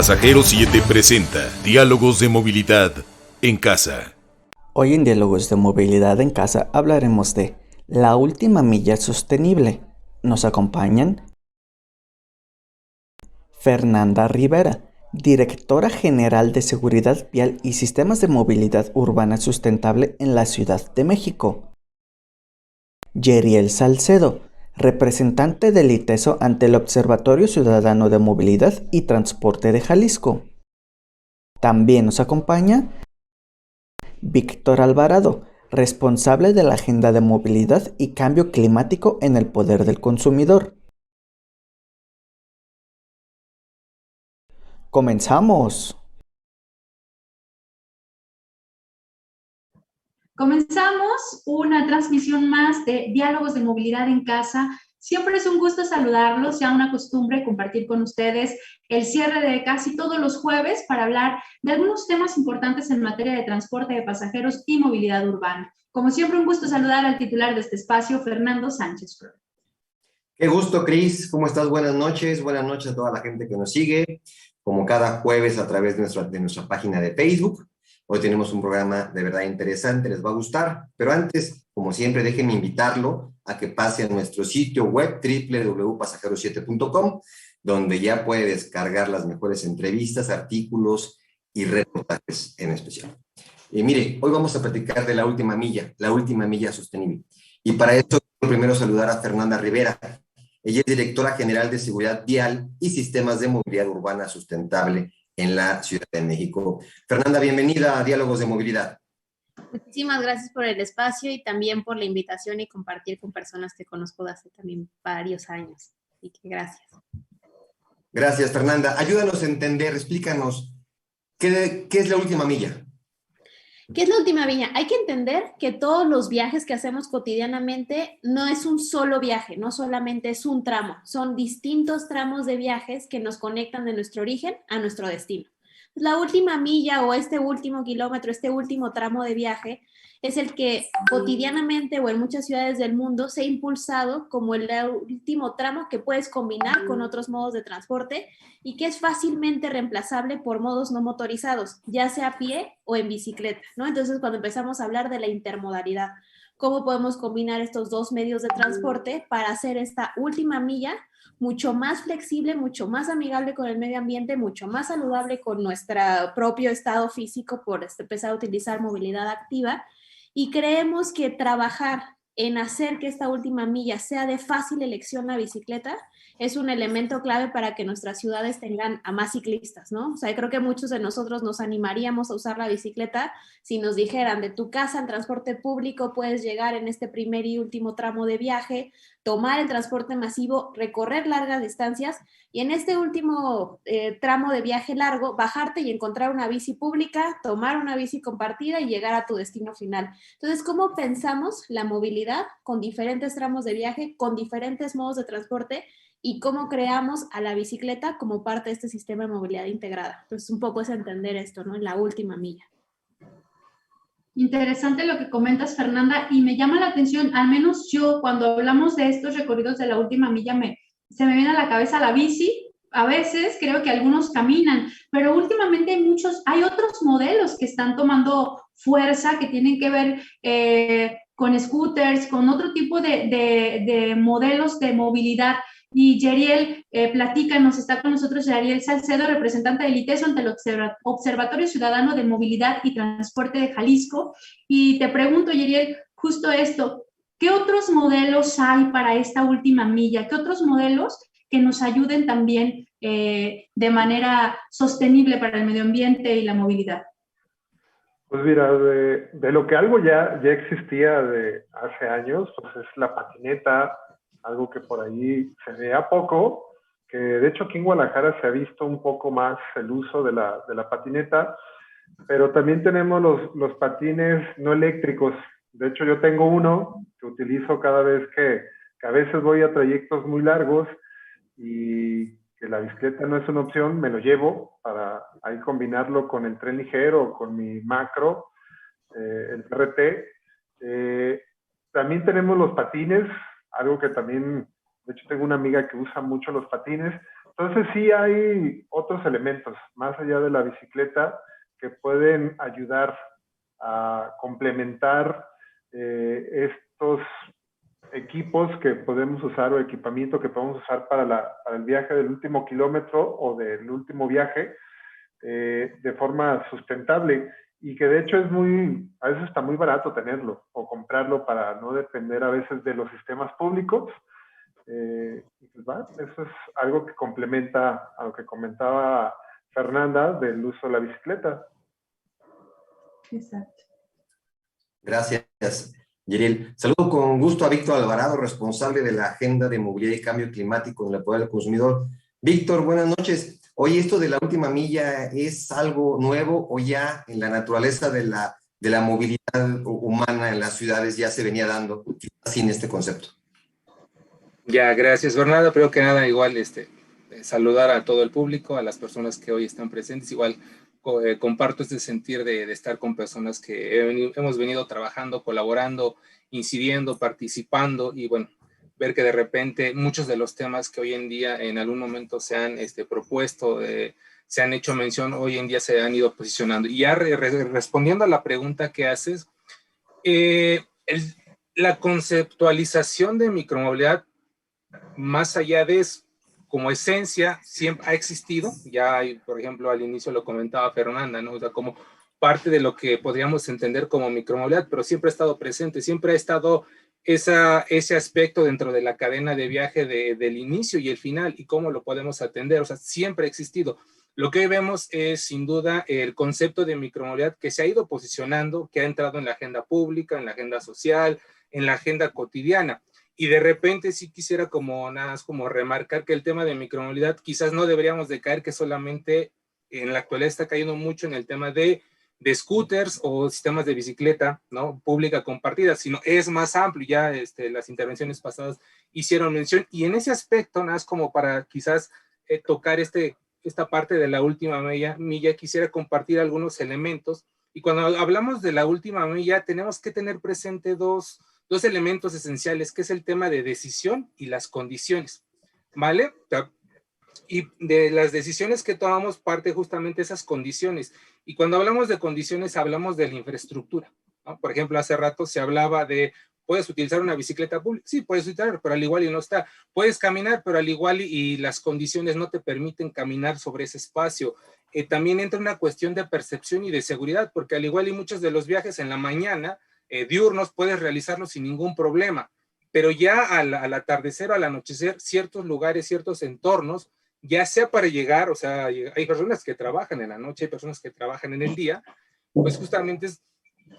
Pasajero 7 presenta Diálogos de Movilidad en Casa. Hoy en Diálogos de Movilidad en Casa hablaremos de la última milla sostenible. Nos acompañan Fernanda Rivera, Directora General de Seguridad Vial y Sistemas de Movilidad Urbana Sustentable en la Ciudad de México. Yeriel Salcedo, representante del ITESO ante el Observatorio Ciudadano de Movilidad y Transporte de Jalisco. También nos acompaña Víctor Alvarado, responsable de la Agenda de Movilidad y Cambio Climático en el Poder del Consumidor. ¡Comenzamos! Comenzamos una transmisión más de Diálogos de Movilidad en Casa. Siempre es un gusto saludarlos, ya una costumbre compartir con ustedes el cierre de casi todos los jueves para hablar de algunos temas importantes en materia de transporte de pasajeros y movilidad urbana. Como siempre, un gusto saludar al titular de este espacio, Fernando Sánchez Flor. Qué gusto, Cris. ¿Cómo estás? Buenas noches a toda la gente que nos sigue, como cada jueves a través de nuestra página de Facebook. Hoy tenemos un programa de verdad interesante, les va a gustar, pero antes, como siempre, déjenme invitarlo a que pase a nuestro sitio web www.pasajero7.com, donde ya puede descargar las mejores entrevistas, artículos y reportajes en especial. Y mire, hoy vamos a platicar de la última milla sostenible. Y para esto, primero saludar a Fernanda Rivera. Ella es Directora General de Seguridad Vial y Sistemas de Movilidad Urbana Sustentable en la Ciudad de México. Fernanda, bienvenida a Diálogos de Movilidad. Muchísimas gracias por el espacio y también por la invitación y compartir con personas que conozco de hace también varios años. Así que gracias. Gracias, Fernanda. Ayúdanos a entender, explícanos, ¿qué es la última milla? ¿Qué es la última milla? Hay que entender que todos los viajes que hacemos cotidianamente no es un solo viaje, no solamente es un tramo, son distintos tramos de viajes que nos conectan de nuestro origen a nuestro destino. La última milla o este último kilómetro, este último tramo de viaje es el que cotidianamente o en muchas ciudades del mundo se ha impulsado como el último tramo que puedes combinar con otros modos de transporte y que es fácilmente reemplazable por modos no motorizados, ya sea a pie o en bicicleta, ¿no? Entonces, cuando empezamos a hablar de la intermodalidad, ¿cómo podemos combinar estos dos medios de transporte para hacer esta última milla mucho más flexible, mucho más amigable con el medio ambiente, mucho más saludable con nuestro propio estado físico por empezar a utilizar movilidad activa? Y creemos que trabajar en hacer que esta última milla sea de fácil elección la bicicleta es un elemento clave para que nuestras ciudades tengan a más ciclistas, ¿no? O sea, creo que muchos de nosotros nos animaríamos a usar la bicicleta si nos dijeran de tu casa en transporte público puedes llegar en este primer y último tramo de viaje, tomar el transporte masivo, recorrer largas distancias y en este último tramo de viaje largo, bajarte y encontrar una bici pública, tomar una bici compartida y llegar a tu destino final. Entonces, ¿cómo pensamos la movilidad con diferentes tramos de viaje, con diferentes modos de transporte y cómo creamos a la bicicleta como parte de este sistema de movilidad integrada? Entonces, un poco es entender esto, ¿no? En la última milla. Interesante lo que comentas, Fernanda, y me llama la atención, al menos yo, cuando hablamos de estos recorridos de la última milla, se me viene a la cabeza la bici. A veces creo que algunos caminan, pero últimamente hay otros modelos que están tomando fuerza, que tienen que ver con scooters, con otro tipo de modelos de movilidad. Y Yeriel, platícanos, está con nosotros Yeriel Salcedo, representante del ITESO ante el Observatorio Ciudadano de Movilidad y Transporte de Jalisco. Y te pregunto, Yeriel, justo esto, ¿qué otros modelos hay para esta última milla? ¿Qué otros modelos que nos ayuden también de manera sostenible para el medio ambiente y la movilidad? Pues mira, de lo que algo ya existía de hace años, pues es la patineta, algo que por ahí se vea poco, que de hecho aquí en Guadalajara se ha visto un poco más el uso de la patineta, pero también tenemos los patines no eléctricos. De hecho yo tengo uno que utilizo cada vez que a veces voy a trayectos muy largos y que la bicicleta no es una opción, me lo llevo para ahí combinarlo con el tren ligero, con mi macro, el RT. También tenemos los patines, algo que también, de hecho tengo una amiga que usa mucho los patines, Entonces sí hay otros elementos, más allá de la bicicleta, que pueden ayudar a complementar estos equipos que podemos usar o equipamiento que podemos usar para el viaje del último kilómetro o del último viaje de forma sustentable, y que de hecho a veces está muy barato tenerlo o comprarlo para no depender a veces de los sistemas públicos. Y pues eso es algo que complementa a lo que comentaba Fernanda del uso de la bicicleta. Exacto. Gracias, Yeriel. Saludo con gusto a Víctor Alvarado, responsable de la Agenda de Movilidad y Cambio Climático en el Poder del Consumidor. Víctor, buenas noches. Oye, ¿esto de la última milla es algo nuevo o ya en la naturaleza de la movilidad humana en las ciudades ya se venía dando sin este concepto? Ya, gracias, Fernanda. Primero que nada, igual saludar a todo el público, a las personas que hoy están presentes. Igual comparto este sentir de estar con personas que hemos venido trabajando, colaborando, incidiendo, participando, y bueno, ver que de repente muchos de los temas que hoy en día en algún momento se han propuesto, se han hecho mención, hoy en día se han ido posicionando. Y ya respondiendo a la pregunta que haces, la conceptualización de micromovilidad, más allá de eso, como esencia, siempre ha existido. Ya hay, por ejemplo, al inicio lo comentaba Fernanda, ¿no? O sea, como parte de lo que podríamos entender como micromovilidad, pero siempre ha estado presente, siempre ha estado ese aspecto dentro de la cadena de viaje del inicio y el final, y cómo lo podemos atender. O sea, siempre ha existido. Lo que hoy vemos es, sin duda, el concepto de micromovilidad que se ha ido posicionando, que ha entrado en la agenda pública, en la agenda social, en la agenda cotidiana. Y de repente sí quisiera nada más remarcar que el tema de micromovilidad quizás no deberíamos de caer que solamente en la actualidad está cayendo mucho en el tema de scooters o sistemas de bicicleta, ¿no? Pública compartida, sino es más amplio. Ya las intervenciones pasadas hicieron mención, y en ese aspecto, nada más como para quizás tocar esta parte de la última milla, quisiera compartir algunos elementos. Y cuando hablamos de la última milla, tenemos que tener presente dos elementos esenciales, que es el tema de decisión y las condiciones, ¿vale? Y de las decisiones que tomamos parte justamente esas condiciones. Y cuando hablamos de condiciones, hablamos de la infraestructura, ¿no? Por ejemplo, hace rato se hablaba de, ¿puedes utilizar una bicicleta pública? Sí, puedes utilizar, pero al igual y no está. Puedes caminar, pero al igual y las condiciones no te permiten caminar sobre ese espacio. También entra una cuestión de percepción y de seguridad, porque al igual y muchos de los viajes en la mañana, diurnos, puedes realizarlos sin ningún problema, pero ya al atardecer o al anochecer, ciertos lugares, ciertos entornos, ya sea para llegar, o sea, hay personas que trabajan en la noche, hay personas que trabajan en el día, pues justamente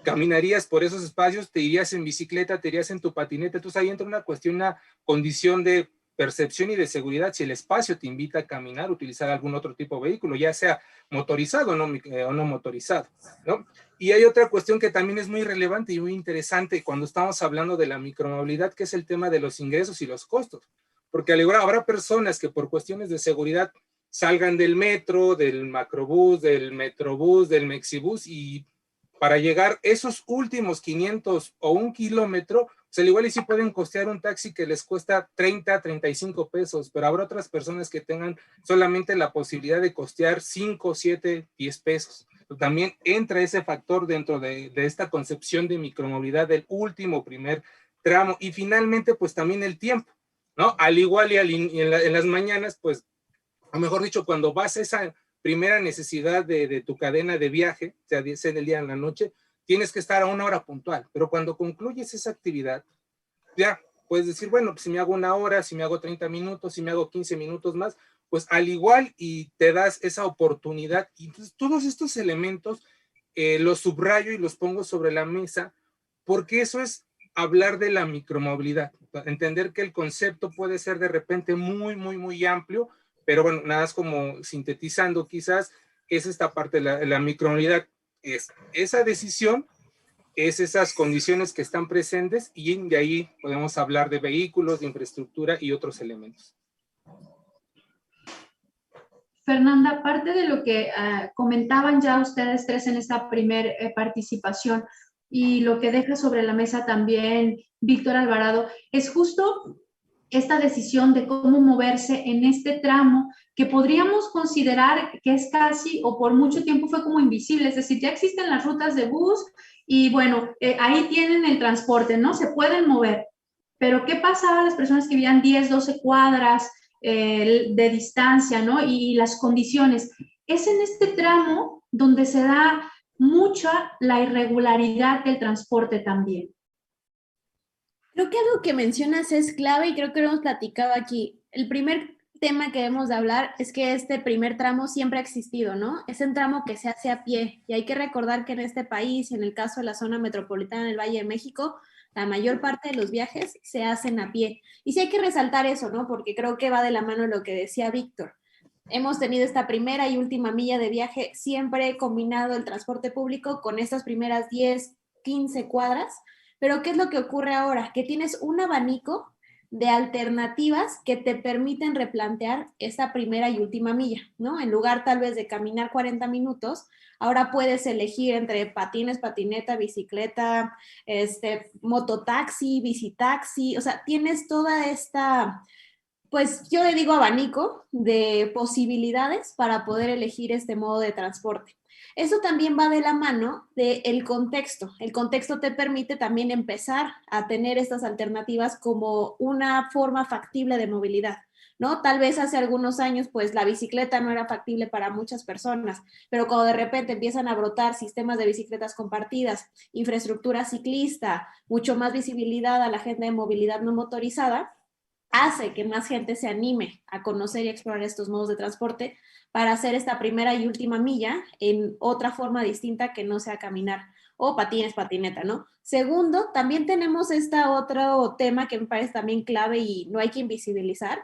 caminarías por esos espacios, te irías en bicicleta, te irías en tu patineta. Entonces ahí entra una cuestión, una condición de percepción y de seguridad, si el espacio te invita a caminar, utilizar algún otro tipo de vehículo, ya sea motorizado o no motorizado, ¿no? Y hay otra cuestión que también es muy relevante y muy interesante cuando estamos hablando de la micromovilidad, que es el tema de los ingresos y los costos, porque al igual habrá personas que por cuestiones de seguridad salgan del metro, del macrobús, del metrobús, del mexibús, y para llegar esos últimos 500 o 1 kilómetro, pues al igual y sí pueden costear un taxi que les cuesta 30, 35 pesos, pero habrá otras personas que tengan solamente la posibilidad de costear 5, 7, 10 pesos. También entra ese factor dentro de esta concepción de micromovilidad del último primer tramo. Y finalmente, pues también el tiempo, ¿no? Al igual y en las mañanas, pues, o mejor dicho, cuando vas a esa primera necesidad de tu cadena de viaje, sea en el día o en la noche, tienes que estar a 1 hora puntual, pero cuando concluyes esa actividad, ya puedes decir, bueno, pues si me hago 1 hora, si me hago 30 minutos, si me hago 15 minutos más, pues al igual y te das esa oportunidad. Y entonces todos estos elementos los subrayo y los pongo sobre la mesa, porque eso es hablar de la micromovilidad, entender que el concepto puede ser de repente muy, muy, muy amplio, pero bueno, nada más como sintetizando quizás, es esta parte de la micromovilidad, es esa decisión, es esas condiciones que están presentes, y de ahí podemos hablar de vehículos, de infraestructura y otros elementos. Fernanda, parte de lo que comentaban ya ustedes tres en esta primer participación y lo que deja sobre la mesa también Víctor Alvarado, es justo esta decisión de cómo moverse en este tramo que podríamos considerar que es casi o por mucho tiempo fue como invisible, es decir, ya existen las rutas de bus y bueno, ahí tienen el transporte, ¿no? Se pueden mover, pero ¿qué pasaba a las personas que vivían 10, 12 cuadras de distancia, ¿no? Y las condiciones. Es en este tramo donde se da mucha la irregularidad del transporte también. Creo que algo que mencionas es clave y creo que lo hemos platicado aquí. El primer tema que debemos de hablar es que este primer tramo siempre ha existido, ¿no? Es un tramo que se hace a pie y hay que recordar que en este país, y en el caso de la zona metropolitana del Valle de México, la mayor parte de los viajes se hacen a pie. Y sí hay que resaltar eso, ¿no? Porque creo que va de la mano lo que decía Víctor. Hemos tenido esta primera y última milla de viaje, siempre combinado el transporte público con estas primeras 10, 15 cuadras. Pero ¿qué es lo que ocurre ahora? Que tienes un abanico de alternativas que te permiten replantear esta primera y última milla, ¿no? En lugar tal vez de caminar 40 minutos, ahora puedes elegir entre patines, patineta, bicicleta, mototaxi, bicitaxi, o sea, tienes toda esta, pues yo le digo abanico de posibilidades para poder elegir este modo de transporte. Eso también va de la mano del contexto. El contexto te permite también empezar a tener estas alternativas como una forma factible de movilidad, ¿no? Tal vez hace algunos años, pues la bicicleta no era factible para muchas personas, pero cuando de repente empiezan a brotar sistemas de bicicletas compartidas, infraestructura ciclista, mucho más visibilidad a la gente de movilidad no motorizada, hace que más gente se anime a conocer y explorar estos modos de transporte para hacer esta primera y última milla en otra forma distinta que no sea caminar o patines, patineta, ¿no? Segundo, también tenemos otro tema que me parece también clave y no hay que invisibilizar,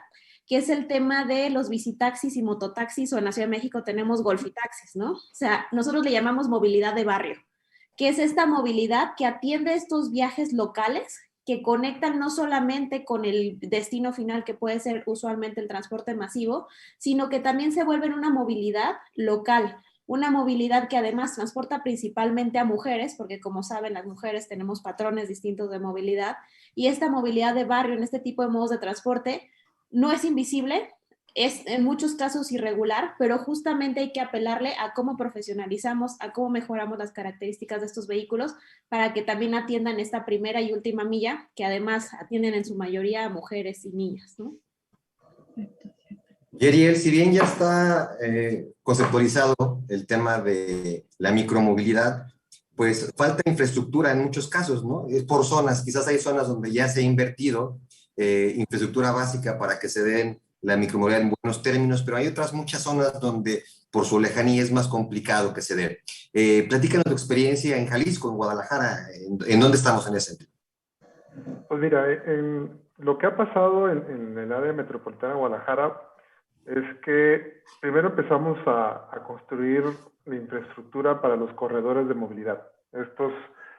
que es el tema de los bicitaxis y mototaxis, o en la Ciudad de México tenemos golfitaxis, ¿no? O sea, nosotros le llamamos movilidad de barrio, que es esta movilidad que atiende estos viajes locales que conectan no solamente con el destino final, que puede ser usualmente el transporte masivo, sino que también se vuelven una movilidad local, una movilidad que además transporta principalmente a mujeres, porque como saben, las mujeres tenemos patrones distintos de movilidad, y esta movilidad de barrio en este tipo de modos de transporte no es invisible, es en muchos casos irregular, pero justamente hay que apelarle a cómo profesionalizamos, a cómo mejoramos las características de estos vehículos para que también atiendan esta primera y última milla, que además atienden en su mayoría a mujeres y niñas, ¿no? Yeriel, si bien ya está conceptualizado el tema de la micromovilidad, pues falta infraestructura en muchos casos, ¿no? Es por zonas, quizás hay zonas donde ya se ha invertido infraestructura básica para que se den la micromovilidad en buenos términos, pero hay otras muchas zonas donde por su lejanía es más complicado que se dé. Platícanos tu experiencia en Jalisco, en Guadalajara, ¿en dónde estamos en ese sentido? Pues mira, lo que ha pasado en el área metropolitana de Guadalajara es que primero empezamos a construir la infraestructura para los corredores de movilidad.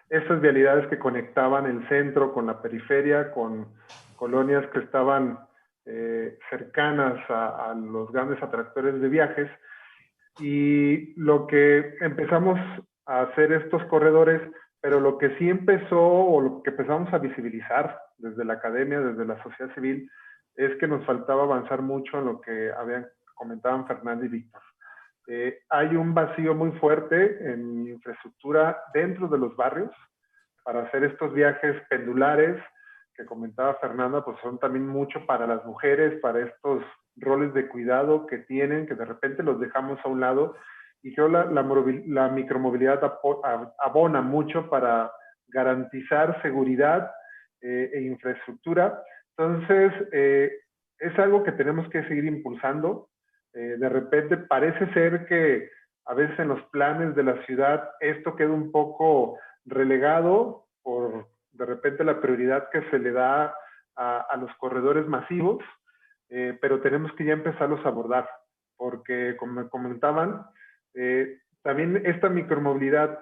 Estas vialidades que conectaban el centro con la periferia, con colonias que estaban cercanas a los grandes atractores de viajes. Y lo que empezamos a hacer estos corredores, pero lo que sí empezó, o lo que empezamos a visibilizar desde la academia, desde la sociedad civil, es que nos faltaba avanzar mucho en lo que comentaban Fernanda y Víctor. Hay un vacío muy fuerte en infraestructura dentro de los barrios para hacer estos viajes pendulares que comentaba Fernanda, pues son también mucho para las mujeres, para estos roles de cuidado que tienen, que de repente los dejamos a un lado, y creo la micromovilidad abona mucho para garantizar seguridad e infraestructura. Entonces, es algo que tenemos que seguir impulsando. De repente parece ser que a veces en los planes de la ciudad esto queda un poco relegado por de repente la prioridad que se le da a los corredores masivos, pero tenemos que ya empezarlos a abordar, porque como me comentaban, también esta micromovilidad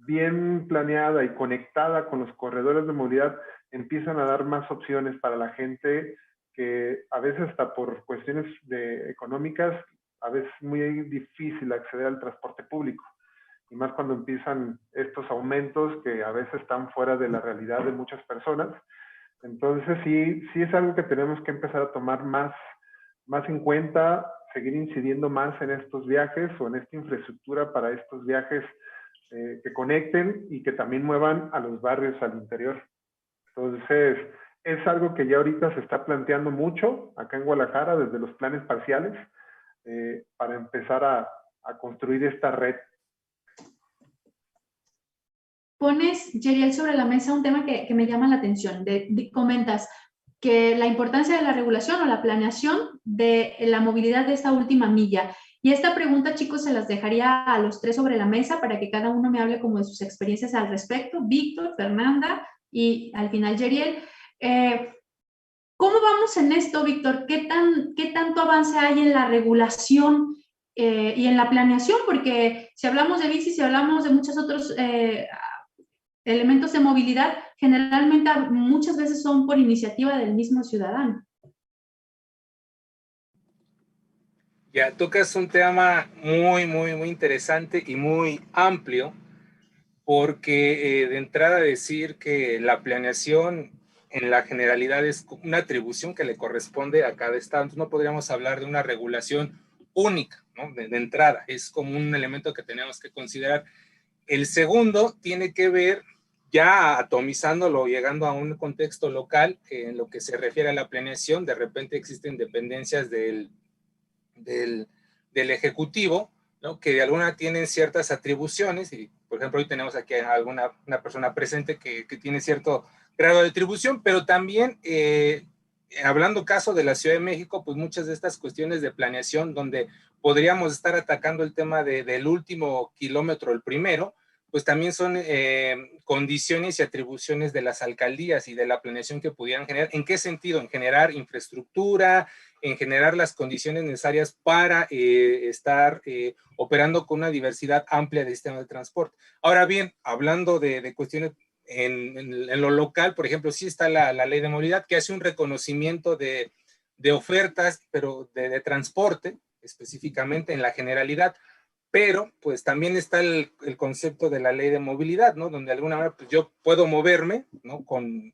bien planeada y conectada con los corredores de movilidad empiezan a dar más opciones para la gente que a veces hasta por cuestiones económicas, a veces es muy difícil acceder al transporte público. Y más cuando empiezan estos aumentos que a veces están fuera de la realidad de muchas personas. Entonces sí es algo que tenemos que empezar a tomar más en cuenta, seguir incidiendo más en estos viajes o en esta infraestructura para estos viajes que conecten y que también muevan a los barrios al interior. Entonces, es algo que ya ahorita se está planteando mucho acá en Guadalajara desde los planes parciales para empezar a construir esta red. Pones, Yeriel, sobre la mesa un tema que me llama la atención. Comentas que la importancia de la regulación o la planeación de la movilidad de esta última milla. Y esta pregunta, chicos, se las dejaría a los tres sobre la mesa para que cada uno me hable como de sus experiencias al respecto. Víctor, Fernanda y al final Yeriel. ¿Cómo vamos en esto, Víctor? ¿Qué tanto avance hay en la regulación y en la planeación? Porque si hablamos de bici, si hablamos de muchos otros elementos de movilidad, generalmente muchas veces son por iniciativa del mismo ciudadano. Ya, tocas un tema muy, muy, muy interesante y muy amplio, porque de entrada decir que la planeación en la generalidad es una atribución que le corresponde a cada estado. Entonces no podríamos hablar de una regulación única, ¿no? De entrada, es como un elemento que tenemos que considerar. El segundo tiene que ver, ya atomizándolo, llegando a un contexto local, que en lo que se refiere a la planeación, de repente existen dependencias del Ejecutivo, ¿no? Que de alguna tienen ciertas atribuciones, y por ejemplo hoy tenemos aquí a una persona presente que tiene cierto grado de atribución, pero también hablando caso de la Ciudad de México, pues muchas de estas cuestiones de planeación donde podríamos estar atacando el tema del último kilómetro, el primero, pues también son condiciones y atribuciones de las alcaldías y de la planeación que pudieran generar. ¿En qué sentido? En generar infraestructura, en generar las condiciones necesarias para estar operando con una diversidad amplia de sistemas de transporte. Ahora bien, hablando de cuestiones en lo local, por ejemplo, sí está la ley de movilidad que hace un reconocimiento de ofertas, pero de transporte, específicamente en la generalidad, pero pues también está el concepto de la ley de movilidad, ¿no? Donde de alguna manera pues, yo puedo moverme, ¿no? Con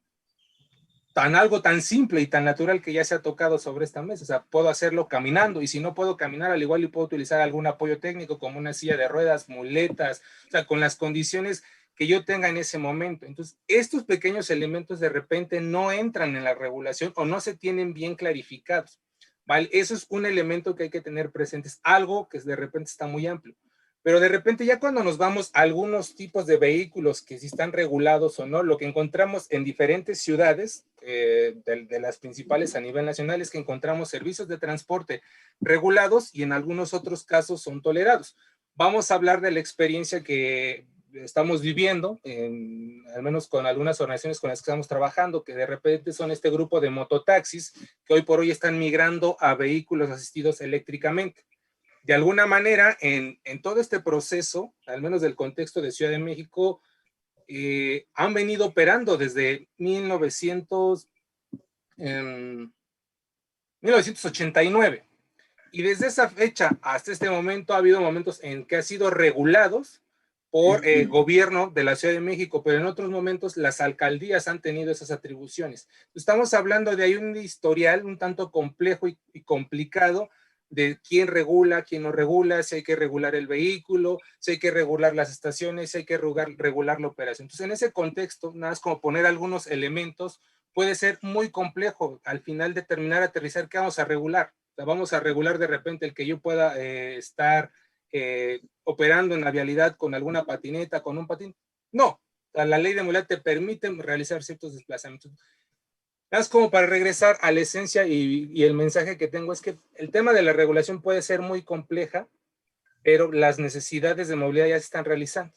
algo tan simple y tan natural que ya se ha tocado sobre esta mesa. O sea, puedo hacerlo caminando, y si no puedo caminar, al igual y puedo utilizar algún apoyo técnico como una silla de ruedas, muletas, o sea, con las condiciones que yo tenga en ese momento. Entonces, estos pequeños elementos de repente no entran en la regulación o no se tienen bien clarificados, ¿vale? Eso es un elemento que hay que tener presente, es algo que de repente está muy amplio. Pero de repente ya cuando nos vamos a algunos tipos de vehículos que si están regulados o no, lo que encontramos en diferentes ciudades de las principales a nivel nacional es que encontramos servicios de transporte regulados y en algunos otros casos son tolerados. Vamos a hablar de la experiencia que estamos viviendo, al menos con algunas organizaciones con las que estamos trabajando, que de repente son este grupo de mototaxis que hoy por hoy están migrando a vehículos asistidos eléctricamente. De alguna manera, en todo este proceso, al menos del contexto de Ciudad de México, han venido operando desde 1989. Y desde esa fecha hasta este momento ha habido momentos en que ha sido regulados por el gobierno de la Ciudad de México, pero en otros momentos las alcaldías han tenido esas atribuciones. Estamos hablando de ahí un historial un tanto complejo y complicado de quién regula, quién no regula, si hay que regular el vehículo, si hay que regular las estaciones, si hay que regular la operación. Entonces, en ese contexto, nada más como poner algunos elementos, puede ser muy complejo al final determinar, aterrizar qué vamos a regular. O sea, vamos a regular de repente el que yo pueda estar operando en la vialidad con alguna patineta, con un patín. No, o sea, la ley de movilidad te permite realizar ciertos desplazamientos. Es como para regresar a la esencia y el mensaje que tengo es que el tema de la regulación puede ser muy compleja, pero las necesidades de movilidad ya se están realizando.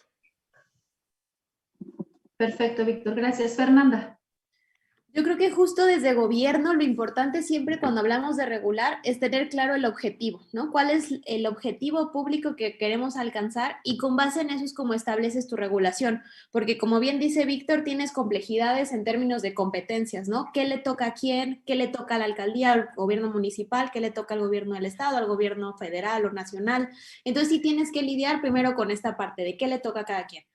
Perfecto, Víctor. Gracias. Fernanda. Yo creo que justo desde gobierno lo importante siempre cuando hablamos de regular es tener claro el objetivo, ¿no? ¿Cuál es el objetivo público que queremos alcanzar? Y con base en eso es como estableces tu regulación, porque como bien dice Víctor, tienes complejidades en términos de competencias, ¿no? ¿Qué le toca a quién? ¿Qué le toca a la alcaldía, al gobierno municipal? ¿Qué le toca al gobierno del estado, al gobierno federal o nacional? Entonces sí tienes que lidiar primero con esta parte de qué le toca a cada quien.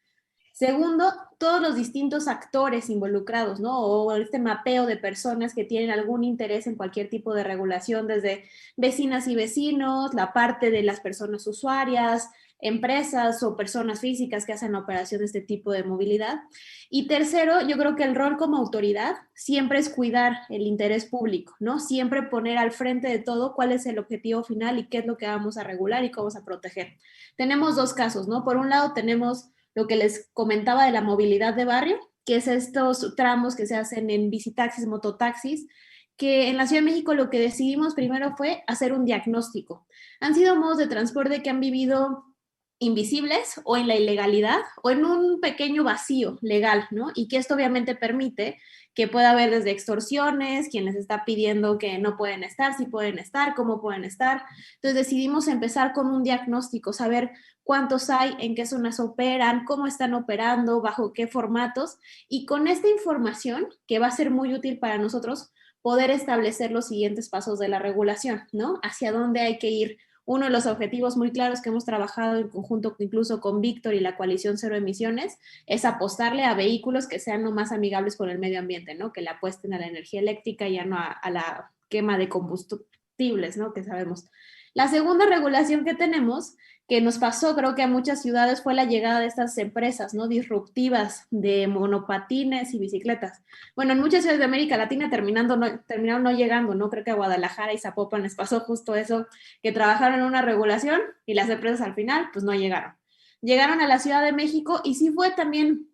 Segundo, todos los distintos actores involucrados, ¿no? O este mapeo de personas que tienen algún interés en cualquier tipo de regulación, desde vecinas y vecinos, la parte de las personas usuarias, empresas o personas físicas que hacen la operación de este tipo de movilidad. Y tercero, yo creo que el rol como autoridad siempre es cuidar el interés público, ¿no? Siempre poner al frente de todo cuál es el objetivo final y qué es lo que vamos a regular y cómo vamos a proteger. Tenemos dos casos, ¿no? Por un lado tenemos lo que les comentaba de la movilidad de barrio, que es estos tramos que se hacen en bicitaxis, mototaxis, que en la Ciudad de México lo que decidimos primero fue hacer un diagnóstico. Han sido modos de transporte que han vivido invisibles o en la ilegalidad o en un pequeño vacío legal, ¿no? Y que esto obviamente permite que pueda haber desde extorsiones, quien les está pidiendo que no pueden estar, si pueden estar, cómo pueden estar. Entonces decidimos empezar con un diagnóstico, saber cuántos hay, en qué zonas operan, cómo están operando, bajo qué formatos, y con esta información, que va a ser muy útil para nosotros, poder establecer los siguientes pasos de la regulación, ¿no? Hacia dónde hay que ir. Uno de los objetivos muy claros que hemos trabajado en conjunto incluso con Víctor y la coalición Cero Emisiones es apostarle a vehículos que sean no más amigables con el medio ambiente, ¿no? Que le apuesten a la energía eléctrica y ya no a la quema de combustibles, ¿no? Que sabemos. La segunda regulación que tenemos, que nos pasó creo que a muchas ciudades, fue la llegada de estas empresas, ¿no? Disruptivas de monopatines y bicicletas. Bueno, en muchas ciudades de América Latina terminaron no llegando, ¿no? Creo que a Guadalajara y Zapopan les pasó justo eso, que trabajaron en una regulación y las empresas al final, pues no llegaron. Llegaron a la Ciudad de México y sí fue también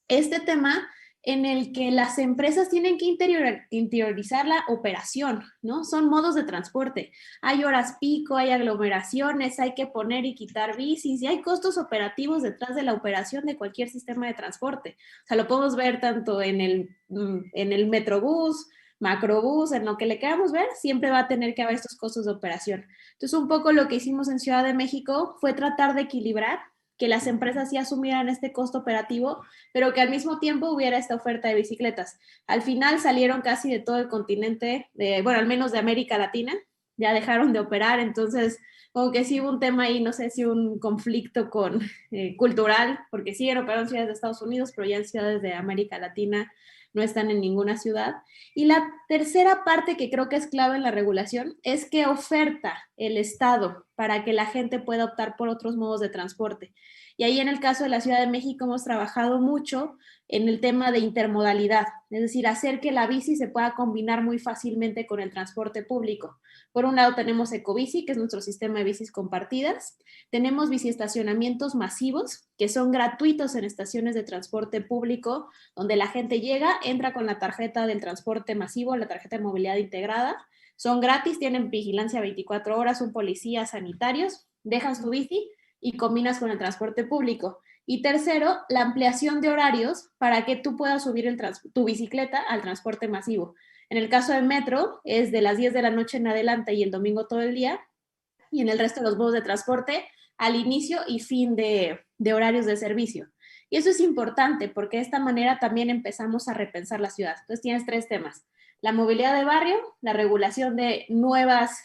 este tema en el que las empresas tienen que interiorizar la operación, ¿no? Son modos de transporte. Hay horas pico, hay aglomeraciones, hay que poner y quitar bicis y hay costos operativos detrás de la operación de cualquier sistema de transporte. O sea, lo podemos ver tanto en el Metrobús, Macrobús, en lo que le queramos ver, siempre va a tener que haber estos costos de operación. Entonces, un poco lo que hicimos en Ciudad de México fue tratar de equilibrar que las empresas sí asumieran este costo operativo, pero que al mismo tiempo hubiera esta oferta de bicicletas. Al final salieron casi de todo el continente, bueno, al menos de América Latina, ya dejaron de operar, entonces como que sí hubo un tema ahí, no sé si un conflicto cultural, porque siguen operando en ciudades de Estados Unidos, pero ya en ciudades de América Latina no están en ninguna ciudad. Y la tercera parte que creo que es clave en la regulación es que oferta el Estado para que la gente pueda optar por otros modos de transporte. Y ahí en el caso de la Ciudad de México hemos trabajado mucho en el tema de intermodalidad, es decir, hacer que la bici se pueda combinar muy fácilmente con el transporte público. Por un lado tenemos Ecobici, que es nuestro sistema de bicis compartidas. Tenemos biciestacionamientos masivos, que son gratuitos en estaciones de transporte público, donde la gente llega, entra con la tarjeta del transporte masivo, la tarjeta de movilidad integrada. Son gratis, tienen vigilancia 24 horas, un policía, sanitarios, dejas tu bici y combinas con el transporte público. Y tercero, la ampliación de horarios para que tú puedas subir tu bicicleta al transporte masivo. En el caso del metro, es de las 10 de la noche en adelante y el domingo todo el día, y en el resto de los modos de transporte, al inicio y fin de horarios de servicio. Y eso es importante porque de esta manera también empezamos a repensar la ciudad. Entonces tienes tres temas: la movilidad de barrio, la regulación de nuevas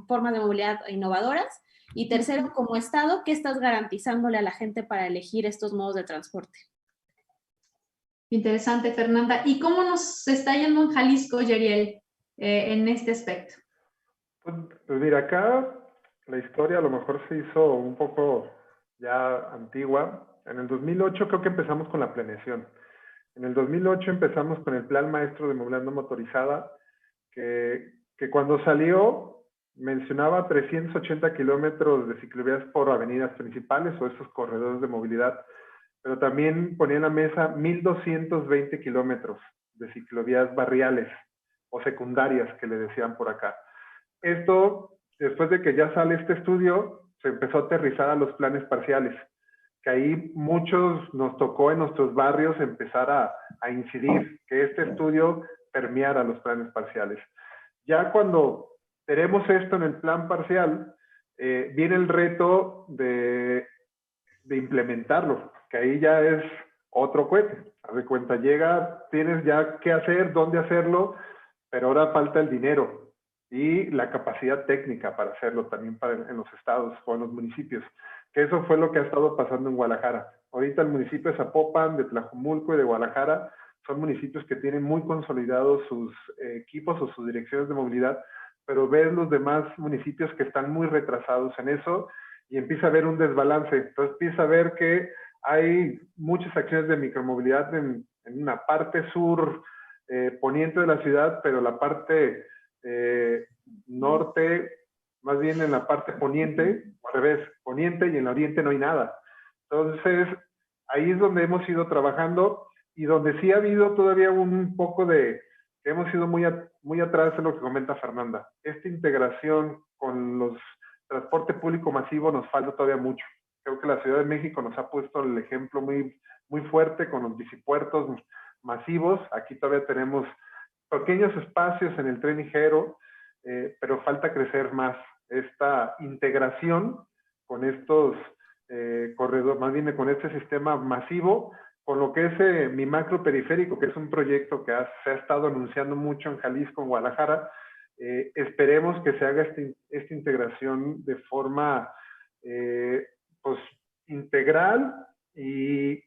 formas de movilidad innovadoras, y tercero, como Estado, ¿qué estás garantizándole a la gente para elegir estos modos de transporte? Interesante, Fernanda. ¿Y cómo nos está yendo en Jalisco, Yeriel, en este aspecto? Pues mira, acá la historia a lo mejor se hizo un poco ya antigua. En el 2008 creo que empezamos con la planeación. En el 2008 empezamos con el Plan Maestro de Movilidad No Motorizada, que cuando salió mencionaba 380 kilómetros de ciclovías por avenidas principales o esos corredores de movilidad, pero también ponía en la mesa 1,220 kilómetros de ciclovías barriales o secundarias, que le decían por acá. Esto, después de que ya sale este estudio, se empezó a aterrizar a los planes parciales, que ahí muchos nos tocó en nuestros barrios empezar a incidir, que este estudio permeara los planes parciales. Ya cuando tenemos esto en el plan parcial, viene el reto de implementarlo, que ahí ya es otro cohete. Haz de cuenta, tienes ya qué hacer, dónde hacerlo, pero ahora falta el dinero y la capacidad técnica para hacerlo también en los estados o en los municipios. que eso fue lo que ha estado pasando en Guadalajara. Ahorita el municipio de Zapopan, de Tlajomulco y de Guadalajara son municipios que tienen muy consolidados sus equipos o sus direcciones de movilidad, pero ves los demás municipios que están muy retrasados en eso y empieza a haber un desbalance. Entonces empieza a ver que hay muchas acciones de micromovilidad en una parte sur poniente de la ciudad, pero la parte norte, más bien en la parte poniente, o al revés, poniente, y en el oriente no hay nada. Entonces, ahí es donde hemos ido trabajando y donde sí ha habido todavía un poco de, que hemos ido muy atrás en lo que comenta Fernanda. Esta integración con los transporte público masivo nos falta todavía mucho. Creo que la Ciudad de México nos ha puesto el ejemplo muy fuerte con los bicipuertos masivos. Aquí todavía tenemos pequeños espacios en el tren ligero, pero falta crecer más esta integración con estos corredores, más bien con este sistema masivo, con lo que es mi macro periférico, que es un proyecto que se ha estado anunciando mucho en Jalisco, en Guadalajara. Esperemos que se haga esta integración de forma pues, integral y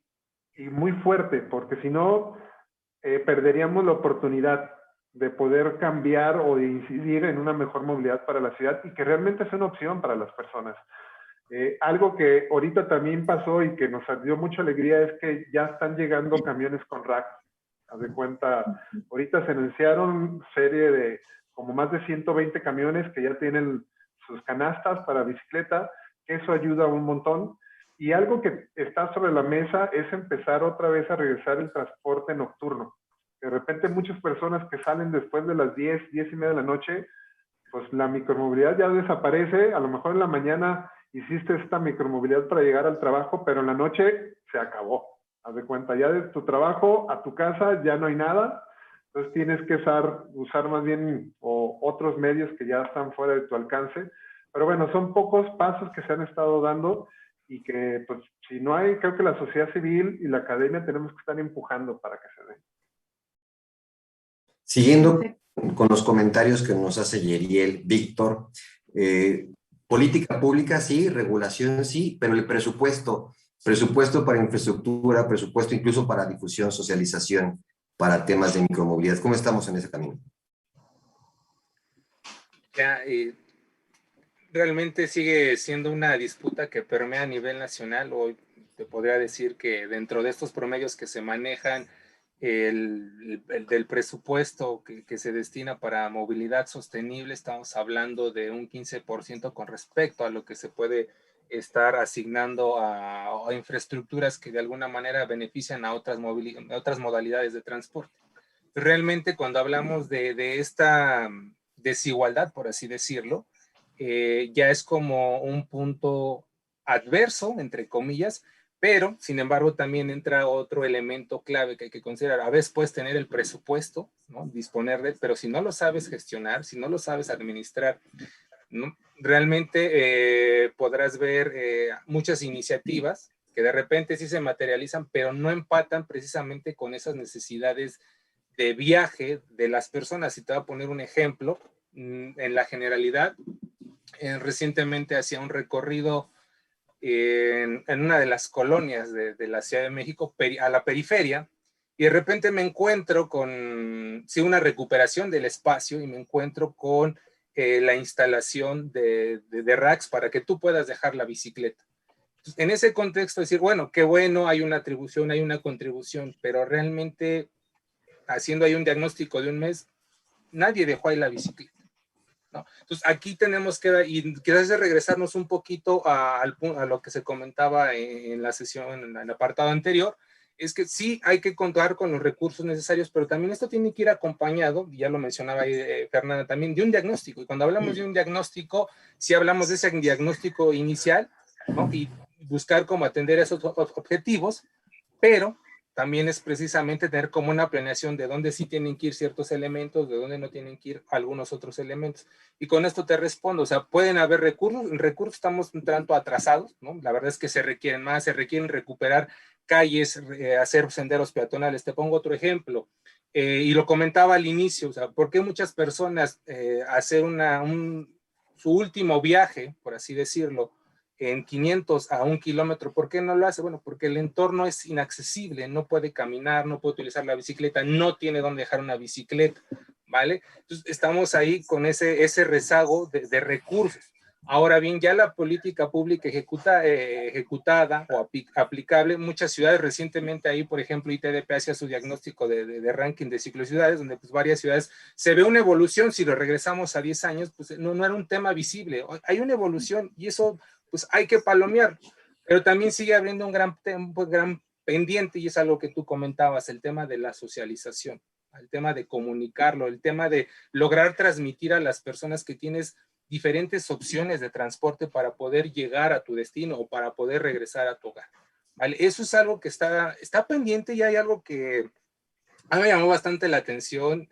muy fuerte, porque si no, perderíamos la oportunidad de poder cambiar o de incidir en una mejor movilidad para la ciudad y que realmente es una opción para las personas. Algo que ahorita también pasó y que nos dio mucha alegría es que ya están llegando camiones con rack. Haz de cuenta, ahorita se anunciaron serie de como más de 120 camiones que ya tienen sus canastas para bicicleta, que eso ayuda un montón. Y algo que está sobre la mesa es empezar otra vez a regresar el transporte nocturno. De repente muchas personas que salen después de las 10, 10 y media de la noche, pues la micromovilidad ya desaparece. A lo mejor en la mañana hiciste esta micromovilidad para llegar al trabajo, pero en la noche se acabó. Haz de cuenta, ya de tu trabajo a tu casa ya no hay nada. Entonces tienes que usar más bien otros medios que ya están fuera de tu alcance. Pero bueno, son pocos pasos que se han estado dando y que, pues, si no hay, creo que la sociedad civil y la academia tenemos que estar empujando para que se dé. Siguiendo con los comentarios que nos hace Yeriel, Víctor, política pública sí, regulación sí, pero el presupuesto para infraestructura, presupuesto incluso para difusión, socialización, para temas de micromovilidad, ¿cómo estamos en ese camino? Ya, realmente sigue siendo una disputa que permea a nivel nacional. Hoy te podría decir que dentro de estos promedios que se manejan, el del presupuesto que se destina para movilidad sostenible, estamos hablando de un 15% con respecto a lo que se puede estar asignando a infraestructuras que de alguna manera benefician a otras modalidades de transporte. Realmente cuando hablamos de esta desigualdad, por así decirlo, ya es como un punto adverso, entre comillas, pero sin embargo también entra otro elemento clave que hay que considerar. A veces puedes tener el presupuesto, ¿no? Disponer de, pero si no lo sabes gestionar, si no lo sabes administrar, ¿no? Realmente podrás ver muchas iniciativas que de repente sí se materializan, pero no empatan precisamente con esas necesidades de viaje de las personas. Y te voy a poner un ejemplo, en la generalidad, recientemente hacía un recorrido en una de las colonias de la Ciudad de México, a la periferia, y de repente me encuentro con una recuperación del espacio, y me encuentro con la instalación de racks para que tú puedas dejar la bicicleta. Entonces, en ese contexto decir, bueno, qué bueno, hay una atribución, hay una contribución, pero realmente haciendo ahí un diagnóstico de un mes, nadie dejó ahí la bicicleta, ¿no? Entonces aquí tenemos que, y quizás regresarnos un poquito a lo que se comentaba en la sesión, en el apartado anterior, es que sí hay que contar con los recursos necesarios, pero también esto tiene que ir acompañado, y ya lo mencionaba ahí, Fernanda también, de un diagnóstico. Y cuando hablamos de un diagnóstico, sí hablamos de ese diagnóstico inicial, ¿no? Y buscar cómo atender esos objetivos, pero también es precisamente tener como una planeación de dónde sí tienen que ir ciertos elementos, de dónde no tienen que ir algunos otros elementos. Y con esto te respondo, o sea, pueden haber recursos, en recursos estamos un tanto atrasados, ¿no? La verdad es que se requieren más, se requieren recuperar calles, hacer senderos peatonales. Te pongo otro ejemplo, y lo comentaba al inicio, o sea, ¿por qué muchas personas hacer su último viaje, por así decirlo, en 500 a 1 kilómetro. ¿Por qué no lo hace? Bueno, porque el entorno es inaccesible, no puede caminar, no puede utilizar la bicicleta, no tiene dónde dejar una bicicleta, ¿vale? Entonces estamos ahí con ese rezago de recursos. Ahora bien, ya la política pública ejecutada o aplicable, muchas ciudades recientemente ahí, por ejemplo, ITDP hacía su diagnóstico de ranking de ciclociudades, donde pues varias ciudades se ve una evolución. Si lo regresamos a 10 años, pues no era un tema visible. Hay una evolución y eso pues hay que palomear, pero también sigue habiendo un gran pendiente, y es algo que tú comentabas, el tema de la socialización, el tema de comunicarlo, el tema de lograr transmitir a las personas que tienes diferentes opciones de transporte para poder llegar a tu destino o para poder regresar a tu hogar, ¿vale? Eso es algo que está pendiente, y hay algo que a mí me llamó bastante la atención,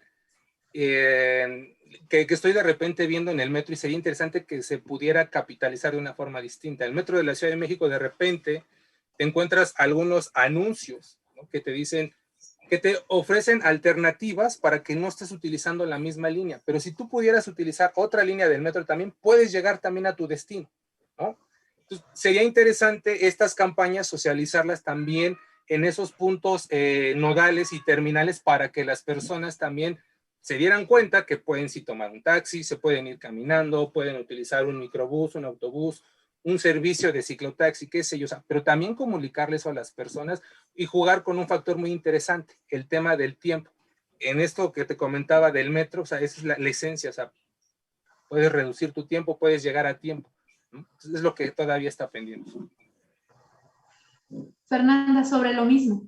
que estoy de repente viendo en el metro, y sería interesante que se pudiera capitalizar de una forma distinta. El metro de la Ciudad de México, de repente te encuentras algunos anuncios, ¿no?, que te dicen, que te ofrecen alternativas para que no estés utilizando la misma línea, pero si tú pudieras utilizar otra línea del metro también, puedes llegar también a tu destino, ¿no? Entonces, sería interesante estas campañas socializarlas también en esos puntos nodales y terminales, para que las personas también se dieran cuenta que pueden sí tomar un taxi, se pueden ir caminando, pueden utilizar un microbús, un autobús, un servicio de ciclotaxi, qué sé yo, o sea, pero también comunicarle eso a las personas y jugar con un factor muy interesante, el tema del tiempo. En esto que te comentaba del metro, o sea, esa es la esencia, o sea, puedes reducir tu tiempo, puedes llegar a tiempo, ¿no? Entonces, es lo que todavía está pendiente. Fernanda, sobre lo mismo.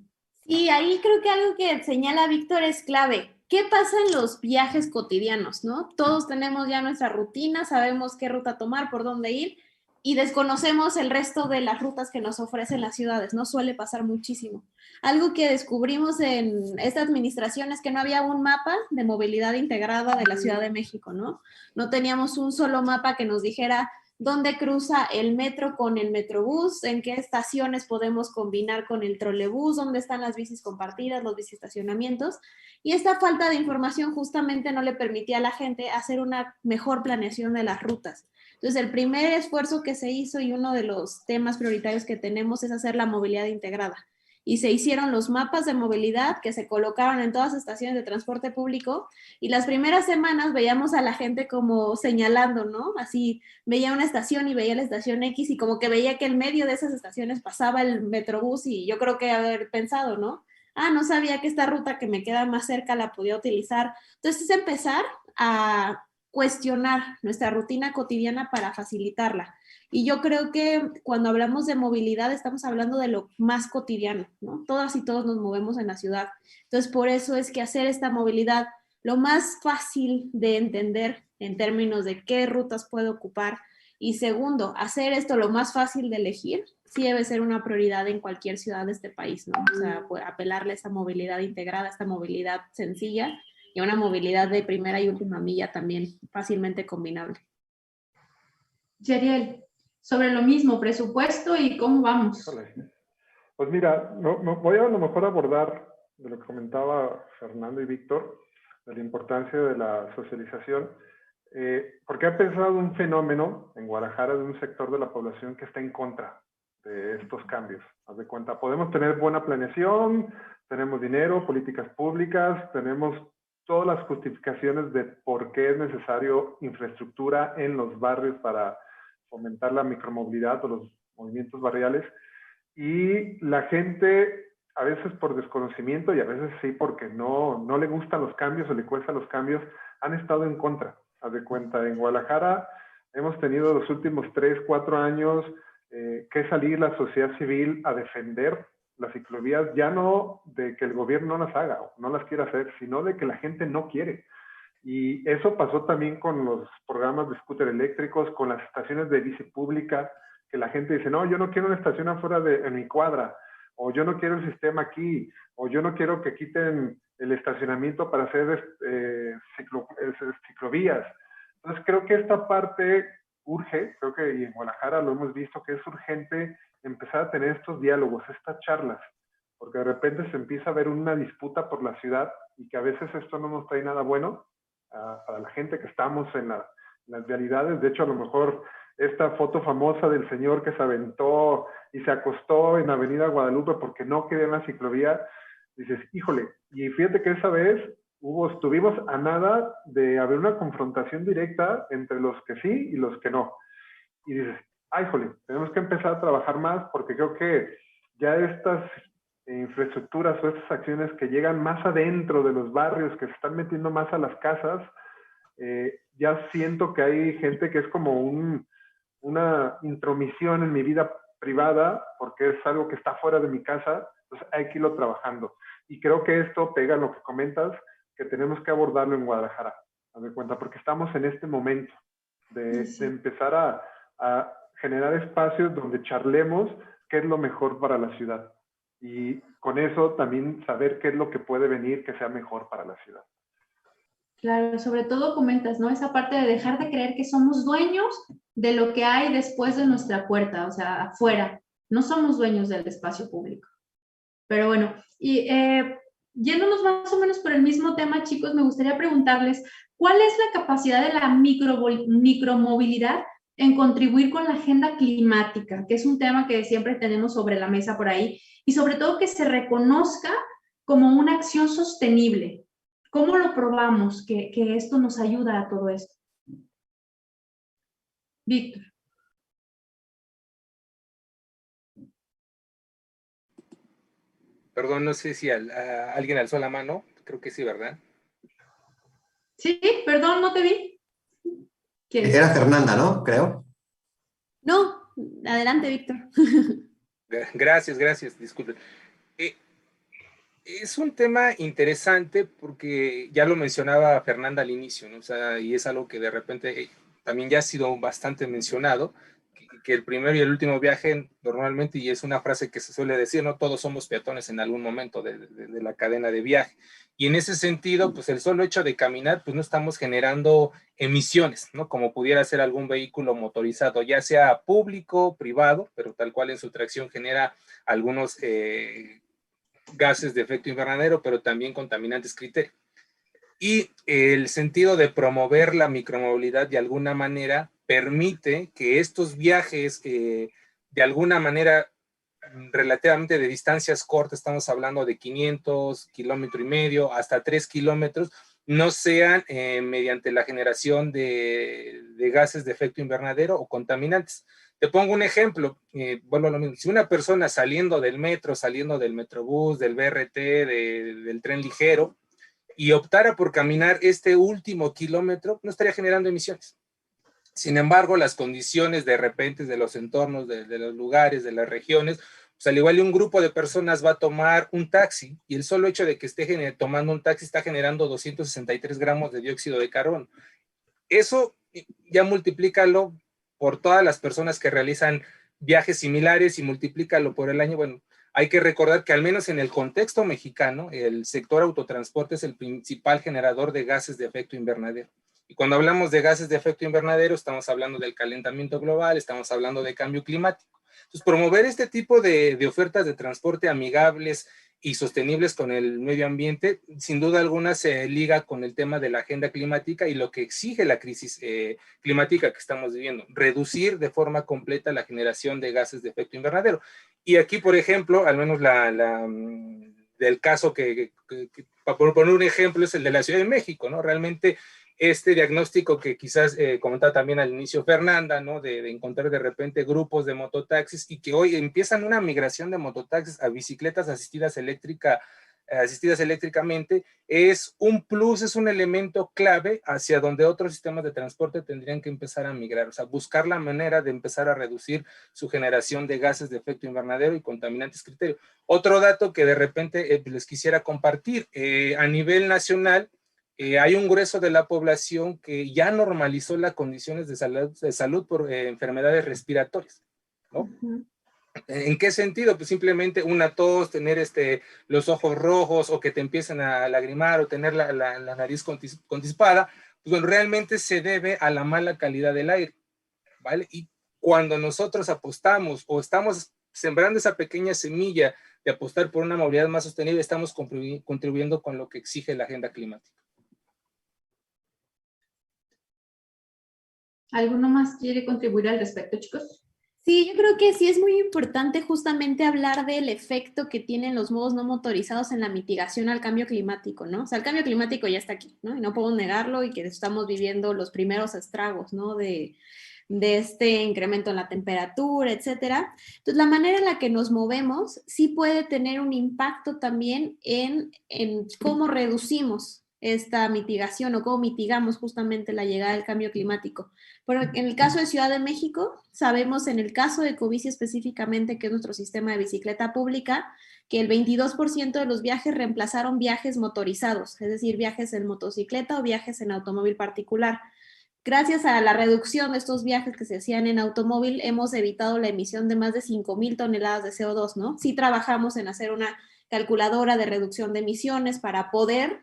Sí, ahí creo que algo que señala Víctor es clave. ¿Qué pasa en los viajes cotidianos, no? Todos tenemos ya nuestra rutina, sabemos qué ruta tomar, por dónde ir, y desconocemos el resto de las rutas que nos ofrecen las ciudades, ¿no? Suele pasar muchísimo. Algo que descubrimos en esta administración es que no había un mapa de movilidad integrada de la Ciudad de México, ¿no? No teníamos un solo mapa que nos dijera dónde cruza el metro con el metrobús, en qué estaciones podemos combinar con el trolebús, dónde están las bicis compartidas, los biciestacionamientos. Y esta falta de información justamente no le permitía a la gente hacer una mejor planeación de las rutas. Entonces, el primer esfuerzo que se hizo, y uno de los temas prioritarios que tenemos, es hacer la movilidad integrada. Y se hicieron los mapas de movilidad que se colocaron en todas las estaciones de transporte público, y las primeras semanas veíamos a la gente como señalando, ¿no? Así, veía una estación y veía la estación X, y como que veía que en medio de esas estaciones pasaba el metrobús, y yo creo que haber pensado, ¿no? Ah, no sabía que esta ruta que me queda más cerca la podía utilizar. Entonces, es empezar a cuestionar nuestra rutina cotidiana para facilitarla. Y yo creo que cuando hablamos de movilidad estamos hablando de lo más cotidiano, ¿no? Todas y todos nos movemos en la ciudad. Entonces, por eso es que hacer esta movilidad lo más fácil de entender en términos de qué rutas puedo ocupar, y segundo, hacer esto lo más fácil de elegir, sí debe ser una prioridad en cualquier ciudad de este país, ¿no? O sea, pues, apelarle a esta movilidad integrada, a esta movilidad sencilla, y a una movilidad de primera y última milla también fácilmente combinable. Yeriel, sobre lo mismo, presupuesto y cómo vamos. Pues mira, voy a lo mejor abordar de lo que comentaba Fernando y Víctor, de la importancia de la socialización, porque ha empezado un fenómeno en Guadalajara de un sector de la población que está en contra de estos cambios. Haz de cuenta, podemos tener buena planeación, tenemos dinero, políticas públicas, tenemos todas las justificaciones de por qué es necesario infraestructura en los barrios para fomentar la micromovilidad o los movimientos barriales, y la gente, a veces por desconocimiento y a veces sí porque no le gustan los cambios o le cuestan los cambios, han estado en contra. Haz de cuenta, en Guadalajara hemos tenido los últimos 3, 4 años que salir la sociedad civil a defender las ciclovías, ya no de que el gobierno no las haga o no las quiera hacer, sino de que la gente no quiere. Y eso pasó también con los programas de scooter eléctricos, con las estaciones de bici pública, que la gente dice, no, yo no quiero una estación afuera en mi cuadra, o yo no quiero el sistema aquí, o yo no quiero que quiten el estacionamiento para hacer ciclovías. Entonces creo que esta parte urge, creo que y en Guadalajara lo hemos visto, que es urgente empezar a tener estos diálogos, estas charlas, porque de repente se empieza a ver una disputa por la ciudad, y que a veces esto no nos trae nada bueno para la gente que estamos en las realidades. De hecho, a lo mejor esta foto famosa del señor que se aventó y se acostó en Avenida Guadalupe porque no quería en la ciclovía, dices, híjole, y fíjate que esa vez estuvimos a nada de haber una confrontación directa entre los que sí y los que no. Y dices, ay, jole, tenemos que empezar a trabajar más porque creo que ya estas infraestructuras o estas acciones que llegan más adentro de los barrios, que se están metiendo más a las casas, ya siento que hay gente que es como una intromisión en mi vida privada porque es algo que está fuera de mi casa, entonces hay que irlo trabajando. Y creo que esto pega en lo que comentas, que tenemos que abordarlo en Guadalajara, a ver cuenta, porque estamos en este momento de empezar a generar espacios donde charlemos qué es lo mejor para la ciudad. Y con eso también saber qué es lo que puede venir que sea mejor para la ciudad. Claro, sobre todo comentas, ¿no? Esa parte de dejar de creer que somos dueños de lo que hay después de nuestra puerta, o sea, afuera. No somos dueños del espacio público. Pero bueno, y yéndonos más o menos por el mismo tema, chicos, me gustaría preguntarles, ¿cuál es la capacidad de la micromovilidad en contribuir con la agenda climática? Que es un tema que siempre tenemos sobre la mesa por ahí, y sobre todo que se reconozca como una acción sostenible. ¿Cómo lo probamos que esto nos ayuda a todo esto? Víctor. Perdón, no sé si alguien alzó la mano. Creo que sí, ¿verdad? Sí, perdón, no te vi. ¿Quién? Era Fernanda, ¿no? Creo. No, adelante, Víctor. Gracias, disculpen. Es un tema interesante porque ya lo mencionaba Fernanda al inicio, ¿no? O sea, y es algo que de repente también ya ha sido bastante mencionado, que el primero y el último viaje normalmente, y es una frase que se suele decir, ¿no? Todos somos peatones en algún momento de la cadena de viaje. Y en ese sentido, pues el solo hecho de caminar, pues no estamos generando emisiones, ¿no? Como pudiera ser algún vehículo motorizado, ya sea público, privado, pero tal cual en su tracción genera algunos gases de efecto invernadero, pero también contaminantes criterio. Y el sentido de promover la micromovilidad de alguna manera permite que estos viajes de alguna manera relativamente de distancias cortas, estamos hablando de 500, kilómetro y medio, hasta 3 kilómetros, no sean mediante la generación de gases de efecto invernadero o contaminantes. Te pongo un ejemplo, vuelvo a lo mismo. Si una persona saliendo del metro, saliendo del metrobús, del BRT, del tren ligero, y optara por caminar este último kilómetro, no estaría generando emisiones. Sin embargo, las condiciones de repente de los entornos, de los lugares, de las regiones, pues al igual un grupo de personas va a tomar un taxi y el solo hecho de que esté tomando un taxi está generando 263 gramos de dióxido de carbono. Eso ya multiplícalo por todas las personas que realizan viajes similares y multiplícalo por el año. Bueno, hay que recordar que al menos en el contexto mexicano, el sector autotransporte es el principal generador de gases de efecto invernadero. Y cuando hablamos de gases de efecto invernadero, estamos hablando del calentamiento global, estamos hablando de cambio climático. Entonces, promover este tipo de ofertas de transporte amigables y sostenibles con el medio ambiente, sin duda alguna se liga con el tema de la agenda climática y lo que exige la crisis climática que estamos viviendo, reducir de forma completa la generación de gases de efecto invernadero. Y aquí, por ejemplo, al menos del caso por poner un ejemplo, es el de la Ciudad de México, ¿no? Realmente este diagnóstico que quizás comentaba también al inicio Fernanda, ¿no? De encontrar de repente grupos de mototaxis y que hoy empiezan una migración de mototaxis a bicicletas asistidas eléctricamente, es un plus, es un elemento clave hacia donde otros sistemas de transporte tendrían que empezar a migrar, o sea, buscar la manera de empezar a reducir su generación de gases de efecto invernadero y contaminantes criterio. Otro dato que de repente les quisiera compartir, a nivel nacional, hay un grueso de la población que ya normalizó las condiciones de salud por enfermedades respiratorias, ¿no? Uh-huh. ¿En qué sentido? Pues simplemente una tos, tener los ojos rojos o que te empiecen a lagrimar o tener la nariz contispada, pues bueno, realmente se debe a la mala calidad del aire, ¿vale? Y cuando nosotros apostamos o estamos sembrando esa pequeña semilla de apostar por una movilidad más sostenible, estamos contribuyendo con lo que exige la agenda climática. ¿Alguno más quiere contribuir al respecto, chicos? Sí, yo creo que sí es muy importante justamente hablar del efecto que tienen los modos no motorizados en la mitigación al cambio climático, ¿no? O sea, el cambio climático ya está aquí, ¿no? Y no podemos negarlo y que estamos viviendo los primeros estragos, ¿no? De este incremento en la temperatura, etcétera. Entonces, la manera en la que nos movemos sí puede tener un impacto también en cómo reducimos esta mitigación o cómo mitigamos justamente la llegada del cambio climático. Pero en el caso de Ciudad de México, sabemos en el caso de Covici específicamente, que es nuestro sistema de bicicleta pública, que el 22% de los viajes reemplazaron viajes motorizados, es decir, viajes en motocicleta o viajes en automóvil particular. Gracias a la reducción de estos viajes que se hacían en automóvil, hemos evitado la emisión de más de 5,000 toneladas de CO2, ¿no? Sí trabajamos en hacer una calculadora de reducción de emisiones para poder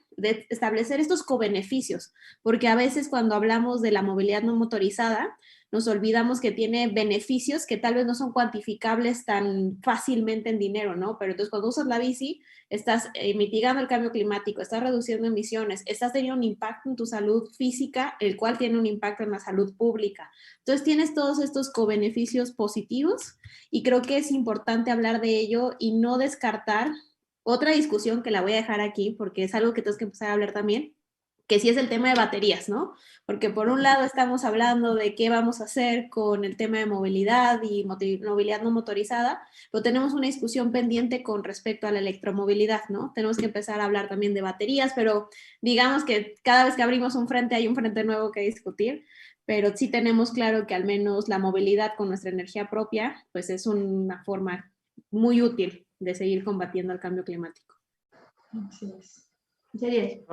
establecer estos cobeneficios, porque a veces cuando hablamos de la movilidad no motorizada, nos olvidamos que tiene beneficios que tal vez no son cuantificables tan fácilmente en dinero, ¿no? Pero entonces cuando usas la bici, estás mitigando el cambio climático, estás reduciendo emisiones, estás teniendo un impacto en tu salud física, el cual tiene un impacto en la salud pública. Entonces tienes todos estos cobeneficios positivos y creo que es importante hablar de ello y no descartar otra discusión que la voy a dejar aquí porque es algo que tenemos que empezar a hablar también, que sí es el tema de baterías, ¿no? Porque por un lado estamos hablando de qué vamos a hacer con el tema de movilidad y movilidad no motorizada, pero tenemos una discusión pendiente con respecto a la electromovilidad, ¿no? Tenemos que empezar a hablar también de baterías, pero digamos que cada vez que abrimos un frente hay un frente nuevo que discutir, pero sí tenemos claro que al menos la movilidad con nuestra energía propia, pues es una forma muy útil de seguir combatiendo el cambio climático. Así es. Yeriel.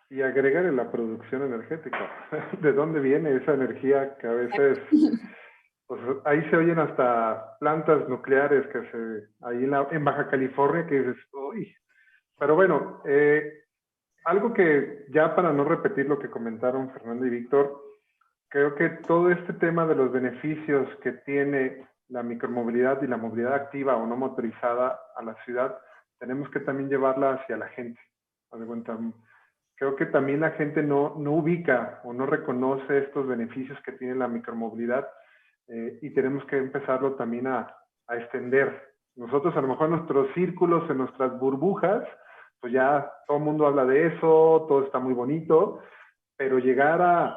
Y agregarle la producción energética. ¿De dónde viene esa energía que a veces, pues ahí se oyen hasta plantas nucleares que ahí en Baja California que dices, uy. Pero bueno, algo que ya para no repetir lo que comentaron Fernando y Víctor, creo que todo este tema de los beneficios que tiene la micromovilidad y la movilidad activa o no motorizada a la ciudad, tenemos que también llevarla hacia la gente. Haz de cuenta, creo que también la gente no ubica o no reconoce estos beneficios que tiene la micromovilidad y tenemos que empezarlo también a extender. Nosotros a lo mejor en nuestros círculos, en nuestras burbujas, pues ya todo el mundo habla de eso, todo está muy bonito, pero llegar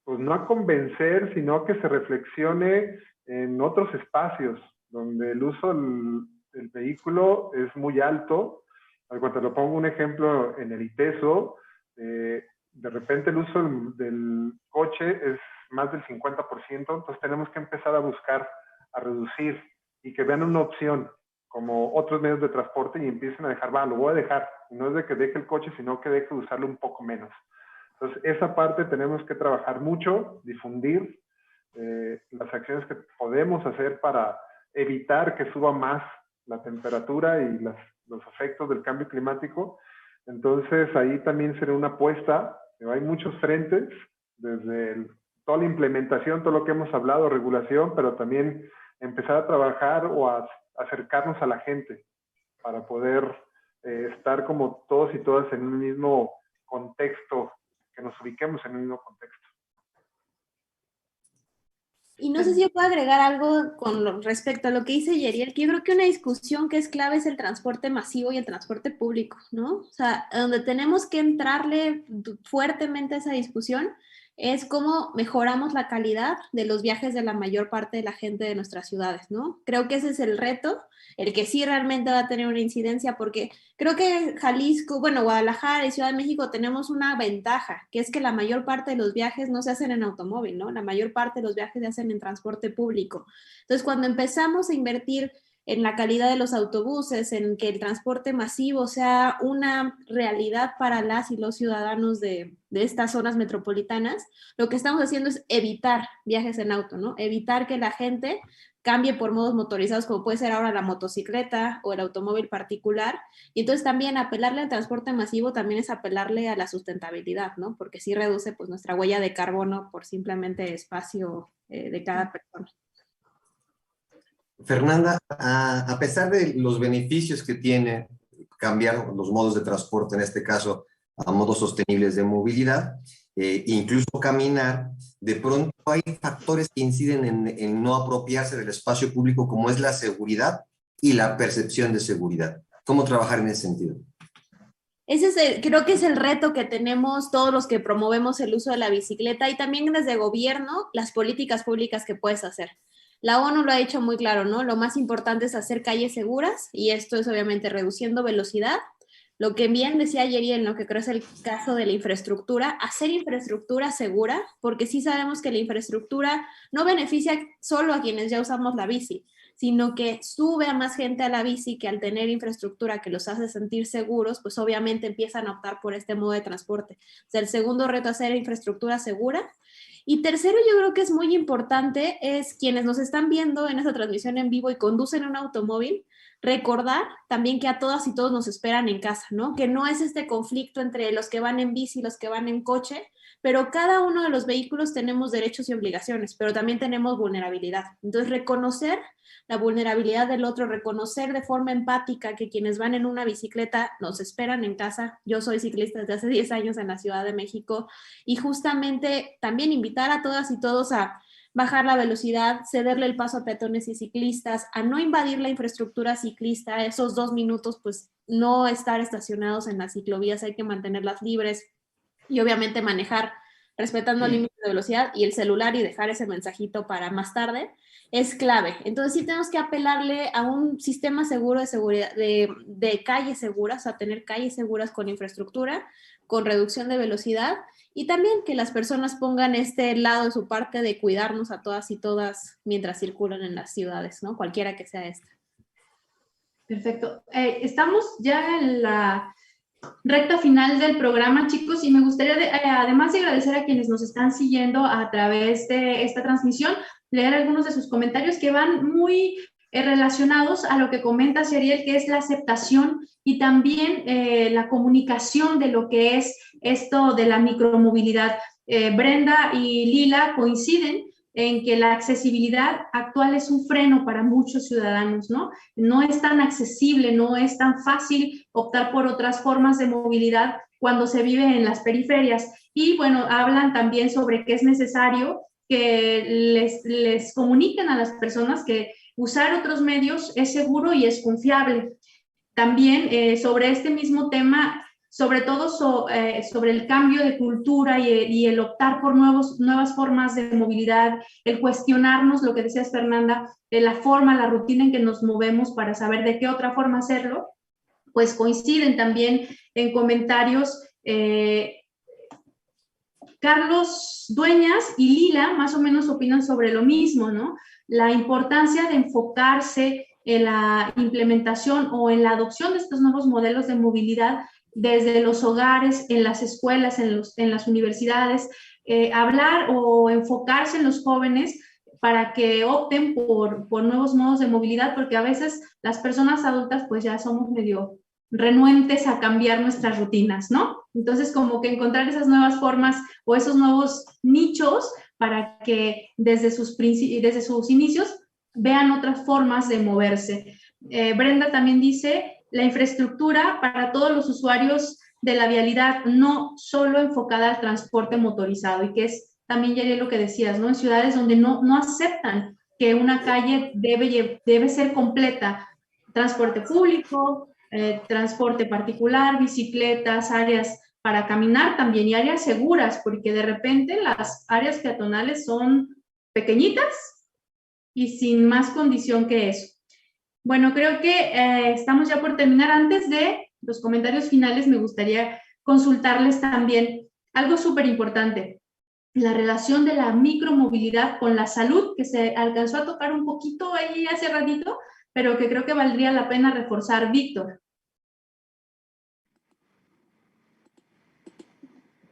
pues no a convencer, sino que se reflexione en otros espacios donde el uso del vehículo es muy alto. Cuando lo pongo un ejemplo en el ITESO, de repente el uso del coche es más del 50%, entonces tenemos que empezar a buscar, a reducir y que vean una opción como otros medios de transporte y empiecen a dejar, lo voy a dejar. Y no es de que deje el coche, sino que deje de usarlo un poco menos. Entonces, esa parte tenemos que trabajar mucho, difundir las acciones que podemos hacer para evitar que suba más la temperatura y los efectos del cambio climático. Entonces, ahí también será una apuesta. Hay muchos frentes, desde toda la implementación, todo lo que hemos hablado, regulación, pero también empezar a trabajar o a acercarnos a la gente para poder estar como todos y todas en un mismo contexto, que nos ubiquemos en el mismo contexto. Y no sé si yo puedo agregar algo con respecto a lo que dice Yeriel, que yo creo que una discusión que es clave es el transporte masivo y el transporte público, ¿no? O sea, donde tenemos que entrarle fuertemente a esa discusión es cómo mejoramos la calidad de los viajes de la mayor parte de la gente de nuestras ciudades, ¿no? Creo que ese es el reto, el que sí realmente va a tener una incidencia, porque creo que Jalisco, bueno, Guadalajara y Ciudad de México tenemos una ventaja, que es que la mayor parte de los viajes no se hacen en automóvil, ¿no? La mayor parte de los viajes se hacen en transporte público. Entonces, cuando empezamos a invertir en la calidad de los autobuses, en que el transporte masivo sea una realidad para las y los ciudadanos de estas zonas metropolitanas, lo que estamos haciendo es evitar viajes en auto, ¿no? Evitar que la gente cambie por modos motorizados, como puede ser ahora la motocicleta o el automóvil particular. Y entonces también apelarle al transporte masivo también es apelarle a la sustentabilidad, ¿no? Porque sí reduce pues nuestra huella de carbono por simplemente espacio de cada persona. Fernanda, a pesar de los beneficios que tiene cambiar los modos de transporte, en este caso a modos sostenibles de movilidad, incluso caminar. De pronto hay factores que inciden en no apropiarse del espacio público, como es la seguridad y la percepción de seguridad. ¿Cómo trabajar en ese sentido? Ese es creo que es el reto que tenemos todos los que promovemos el uso de la bicicleta, y también desde gobierno, las políticas públicas que puedes hacer. La ONU lo ha hecho muy claro, ¿no? Lo más importante es hacer calles seguras, y esto es obviamente reduciendo velocidad. Lo que bien decía ayer, y en lo que creo es el caso de la infraestructura, hacer infraestructura segura, porque sí sabemos que la infraestructura no beneficia solo a quienes ya usamos la bici, sino que sube a más gente a la bici, que al tener infraestructura que los hace sentir seguros, pues obviamente empiezan a optar por este modo de transporte. O sea, el segundo reto es hacer infraestructura segura. Y tercero, yo creo que es muy importante, es quienes nos están viendo en esta transmisión en vivo y conducen un automóvil, recordar también que a todas y todos nos esperan en casa, ¿no? Que no es este conflicto entre los que van en bici y los que van en coche, pero cada uno de los vehículos tenemos derechos y obligaciones, pero también tenemos vulnerabilidad. Entonces, reconocer la vulnerabilidad del otro, reconocer de forma empática que quienes van en una bicicleta nos esperan en casa. Yo soy ciclista desde hace 10 años en la Ciudad de México, y justamente también invitar a todas y todos a bajar la velocidad, cederle el paso a peatones y ciclistas, a no invadir la infraestructura ciclista, esos 2 minutos, pues no estar estacionados en las ciclovías, hay que mantenerlas libres, y obviamente manejar respetando el límite de velocidad, y el celular y dejar ese mensajito para más tarde es clave. Entonces sí tenemos que apelarle a un sistema seguro de seguridad, de calles seguras, a tener calles seguras con infraestructura, con reducción de velocidad, y también que las personas pongan este lado de su parte de cuidarnos a todas y todas mientras circulan en las ciudades, ¿no? Cualquiera que sea esta. Perfecto. Estamos ya en la recta final del programa, chicos, y me gustaría, además de agradecer a quienes nos están siguiendo a través de esta transmisión, leer algunos de sus comentarios que van muy relacionados a lo que comenta Ariel, que es la aceptación y también la comunicación de lo que es esto de la micromovilidad. Brenda y Lila coinciden en que la accesibilidad actual es un freno para muchos ciudadanos, ¿no? No es tan accesible, no es tan fácil optar por otras formas de movilidad cuando se vive en las periferias. Y bueno, hablan también sobre que es necesario que les comuniquen a las personas que usar otros medios es seguro y es confiable. También sobre este mismo tema, sobre todo sobre el cambio de cultura y el optar por nuevas formas de movilidad, el cuestionarnos, lo que decías Fernanda, de la forma, la rutina en que nos movemos para saber de qué otra forma hacerlo, pues coinciden también en comentarios. Carlos Dueñas y Lila más o menos opinan sobre lo mismo, ¿no? La importancia de enfocarse en la implementación o en la adopción de estos nuevos modelos de movilidad desde los hogares, en las escuelas, en las universidades, hablar o enfocarse en los jóvenes para que opten por nuevos modos de movilidad, porque a veces las personas adultas pues ya somos medio renuentes a cambiar nuestras rutinas, ¿no? Entonces, como que encontrar esas nuevas formas o esos nuevos nichos para que desde sus inicios vean otras formas de moverse. Brenda también dice, la infraestructura para todos los usuarios de la vialidad, no solo enfocada al transporte motorizado, y que es también ya lo que decías, ¿no? En ciudades donde no aceptan que una calle debe ser completa, transporte público, transporte particular, bicicletas, áreas para caminar también y áreas seguras, porque de repente las áreas peatonales son pequeñitas y sin más condición que eso. Bueno, creo que estamos ya por terminar. Antes de los comentarios finales, me gustaría consultarles también algo súper importante, la relación de la micromovilidad con la salud, que se alcanzó a tocar un poquito ahí hace ratito, pero que creo que valdría la pena reforzar. Víctor.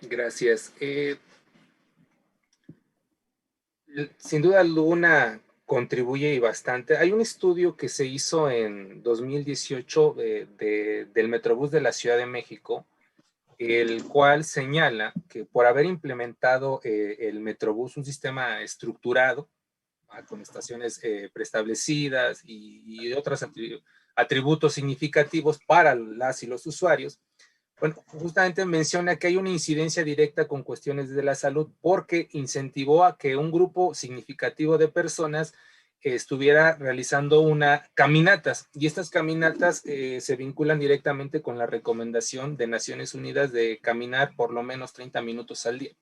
Gracias. Sin duda alguna contribuye y bastante. Hay un estudio que se hizo en 2018 del Metrobús de la Ciudad de México, el cual señala que por haber implementado el Metrobús un sistema estructurado, con estaciones preestablecidas y otros atributos significativos para las y los usuarios, Bueno, justamente menciona que hay una incidencia directa con cuestiones de la salud porque incentivó a que un grupo significativo de personas estuviera realizando caminatas, y estas caminatas se vinculan directamente con la recomendación de Naciones Unidas de caminar por lo menos 30 minutos al día.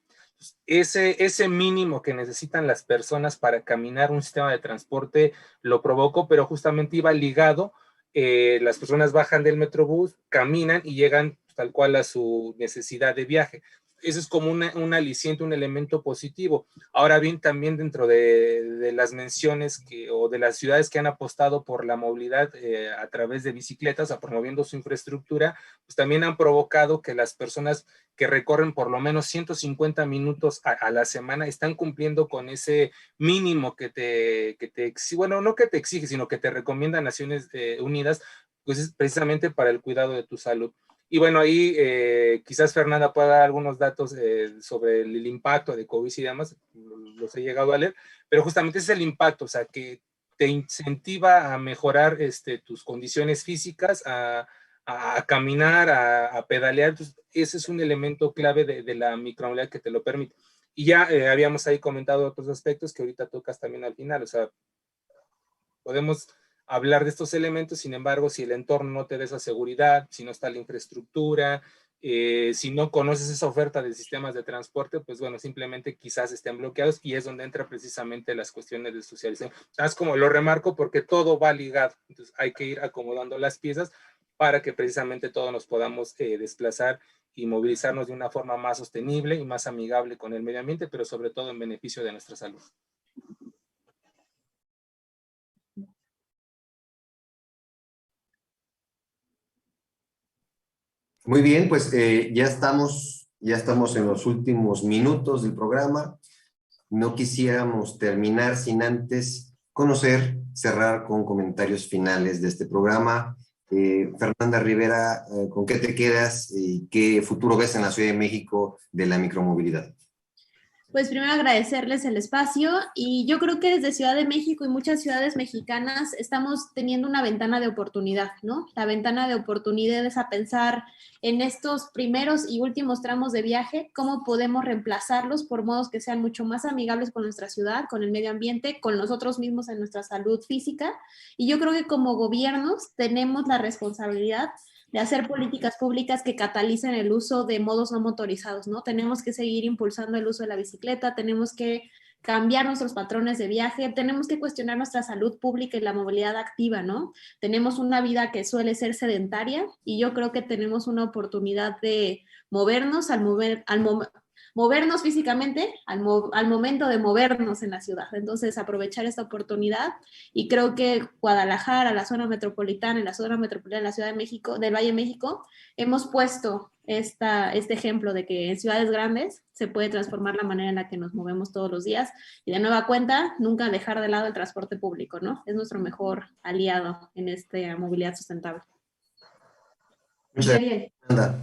Ese mínimo que necesitan las personas para caminar un sistema de transporte lo provocó, pero justamente iba ligado, las personas bajan del metrobús, caminan y llegan tal cual a su necesidad de viaje. Eso es como un aliciente, un elemento positivo. Ahora bien, también dentro de las menciones o de las ciudades que han apostado por la movilidad a través de bicicletas, promoviendo su infraestructura, pues también han provocado que las personas que recorren por lo menos 150 minutos a la semana están cumpliendo con ese mínimo que te exige, bueno, no que te exige, sino que te recomienda Naciones Unidas, pues es precisamente para el cuidado de tu salud. Y bueno, ahí quizás Fernanda pueda dar algunos datos sobre el impacto de COVID y demás, los he llegado a leer, pero justamente ese es el impacto, o sea, que te incentiva a mejorar tus condiciones físicas, a caminar, a pedalear. Entonces, ese es un elemento clave de la micromovilidad que te lo permite. Y ya habíamos ahí comentado otros aspectos que ahorita tocas también al final, o sea, podemos hablar de estos elementos, sin embargo, si el entorno no te da esa seguridad, si no está la infraestructura, si no conoces esa oferta de sistemas de transporte, pues bueno, simplemente quizás estén bloqueados, y es donde entra precisamente las cuestiones de socialización. Es como lo remarco porque todo va ligado, entonces hay que ir acomodando las piezas para que precisamente todos nos podamos desplazar y movilizarnos de una forma más sostenible y más amigable con el medio ambiente, pero sobre todo en beneficio de nuestra salud. Muy bien, pues ya estamos en los últimos minutos del programa. No quisiéramos terminar sin antes cerrar con comentarios finales de este programa. Fernanda Rivera, ¿con qué te quedas y qué futuro ves en la Ciudad de México de la micromovilidad? Pues primero agradecerles el espacio, y yo creo que desde Ciudad de México y muchas ciudades mexicanas estamos teniendo una ventana de oportunidad, ¿no? La ventana de oportunidad es a pensar en estos primeros y últimos tramos de viaje, cómo podemos reemplazarlos por modos que sean mucho más amigables con nuestra ciudad, con el medio ambiente, con nosotros mismos en nuestra salud física. Y yo creo que como gobiernos tenemos la responsabilidad de hacer políticas públicas que catalicen el uso de modos no motorizados, ¿no? Tenemos que seguir impulsando el uso de la bicicleta, tenemos que cambiar nuestros patrones de viaje, tenemos que cuestionar nuestra salud pública y la movilidad activa, ¿no? Tenemos una vida que suele ser sedentaria, y yo creo que tenemos una oportunidad de movernos movernos físicamente al momento de movernos en la ciudad. Entonces, aprovechar esta oportunidad, y creo que Guadalajara, la zona metropolitana, y la zona metropolitana de la Ciudad de México, del Valle de México, hemos puesto este ejemplo de que en ciudades grandes se puede transformar la manera en la que nos movemos todos los días, y de nueva cuenta, nunca dejar de lado el transporte público, ¿no? Es nuestro mejor aliado en esta movilidad sustentable. Muchas gracias, Fernanda.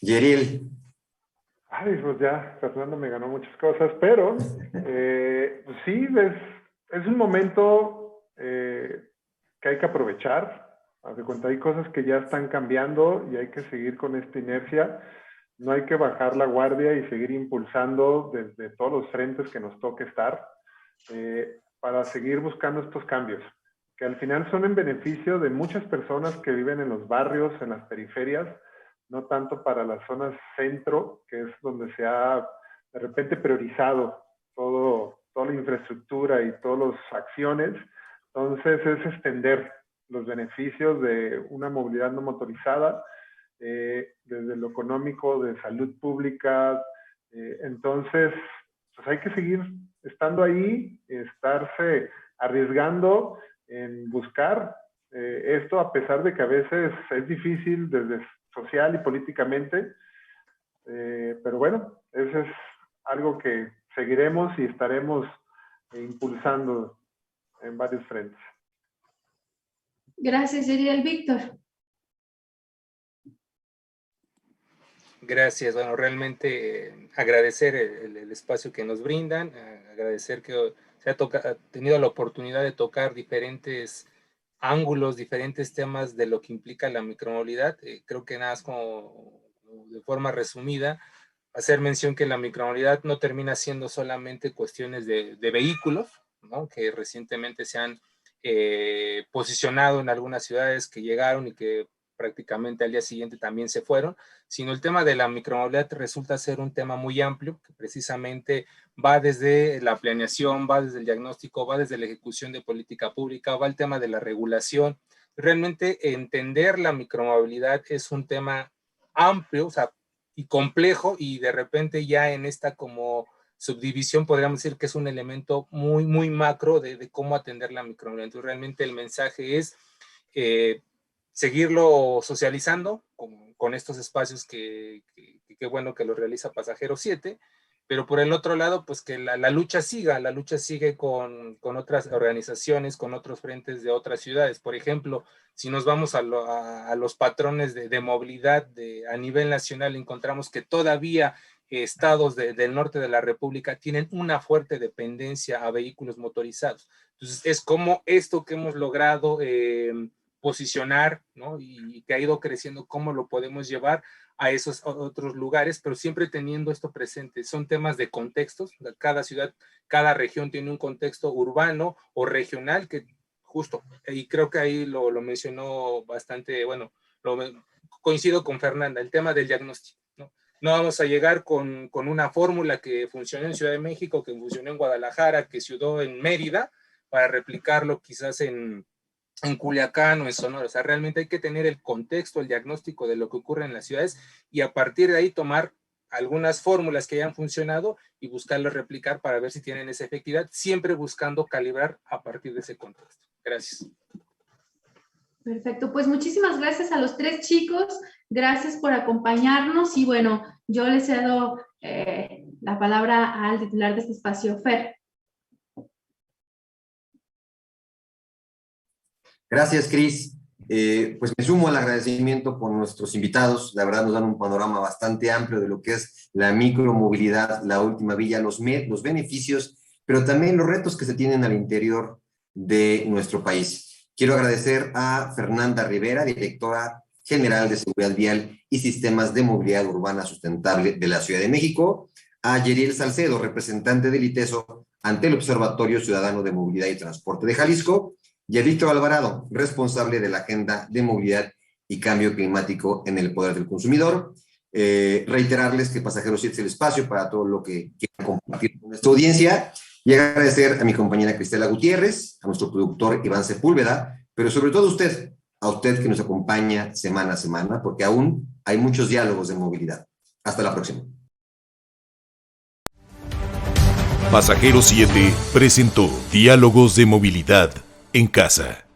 Yeriel. Ay, pues ya, Fernando me ganó muchas cosas, pero pues sí, es un momento que hay que aprovechar. Haz de cuenta, hay cosas que ya están cambiando y hay que seguir con esta inercia. No hay que bajar la guardia y seguir impulsando desde todos los frentes que nos toque estar para seguir buscando estos cambios, que al final son en beneficio de muchas personas que viven en los barrios, en las periferias, no tanto para las zonas centro, que es donde se ha de repente priorizado toda la infraestructura y todas las acciones. Entonces es extender los beneficios de una movilidad no motorizada, desde lo económico, de salud pública. Entonces, pues hay que seguir estando ahí, estarse arriesgando en buscar esto, a pesar de que a veces es difícil desde social y políticamente, pero bueno, eso es algo que seguiremos y estaremos impulsando en varios frentes. Gracias, Yeriel. Víctor. Gracias, bueno, realmente agradecer el espacio que nos brindan, agradecer que se ha tenido la oportunidad de tocar diferentes ángulos, diferentes temas de lo que implica la micromovilidad. Creo que nada más como de forma resumida, hacer mención que la micromovilidad no termina siendo solamente cuestiones de vehículos, ¿no? Que recientemente se han posicionado en algunas ciudades, que llegaron y que prácticamente al día siguiente también se fueron, sino el tema de la micromovilidad resulta ser un tema muy amplio, que precisamente va desde la planeación, va desde el diagnóstico, va desde la ejecución de política pública, va el tema de la regulación. Realmente entender la micromovilidad es un tema amplio, o sea, y complejo, y de repente ya en esta como subdivisión podríamos decir que es un elemento muy, muy macro de cómo atender la micromovilidad. Entonces realmente el mensaje es seguirlo socializando con estos espacios que bueno que lo realiza Pasajero 7, pero por el otro lado, pues que la lucha sigue con otras organizaciones, con otros frentes de otras ciudades. Por ejemplo, si nos vamos a los patrones de movilidad a nivel nacional, encontramos que todavía estados del norte de la República tienen una fuerte dependencia a vehículos motorizados. Entonces, es como esto que hemos logrado posicionar, ¿no? Y que ha ido creciendo, cómo lo podemos llevar a esos otros lugares, pero siempre teniendo esto presente. Son temas de contextos. Cada ciudad, cada región tiene un contexto urbano o regional que justo, y creo que ahí lo mencionó bastante, bueno, coincido con Fernanda, el tema del diagnóstico, ¿no? No vamos a llegar con una fórmula que funcionó en Ciudad de México, que funcionó en Guadalajara, que funcionó en Mérida, para replicarlo quizás en Culiacán o en Sonora. O sea, realmente hay que tener el contexto, el diagnóstico de lo que ocurre en las ciudades y a partir de ahí tomar algunas fórmulas que hayan funcionado y buscarlas replicar para ver si tienen esa efectividad, siempre buscando calibrar a partir de ese contexto. Gracias. Perfecto, pues muchísimas gracias a los tres chicos, gracias por acompañarnos y bueno, yo les cedo la palabra al titular de este espacio, Fer. Gracias, Cris. Pues me sumo al agradecimiento por nuestros invitados. La verdad nos dan un panorama bastante amplio de lo que es la micromovilidad, la última villa, los beneficios, pero también los retos que se tienen al interior de nuestro país. Quiero agradecer a Fernanda Rivera, directora general de Seguridad Vial y Sistemas de Movilidad Urbana Sustentable de la Ciudad de México, a Yeriel Salcedo, representante del ITESO ante el Observatorio Ciudadano de Movilidad y Transporte de Jalisco, y a Víctor Alvarado, responsable de la Agenda de Movilidad y Cambio Climático en el Poder del Consumidor. Reiterarles que Pasajeros 7 es el espacio para todo lo que quieran compartir con nuestra audiencia y agradecer a mi compañera Cristela Gutiérrez, a nuestro productor Iván Sepúlveda, pero sobre todo a usted que nos acompaña semana a semana, porque aún hay muchos diálogos de movilidad. Hasta la próxima. Pasajero 7 presentó Diálogos de Movilidad en Casa.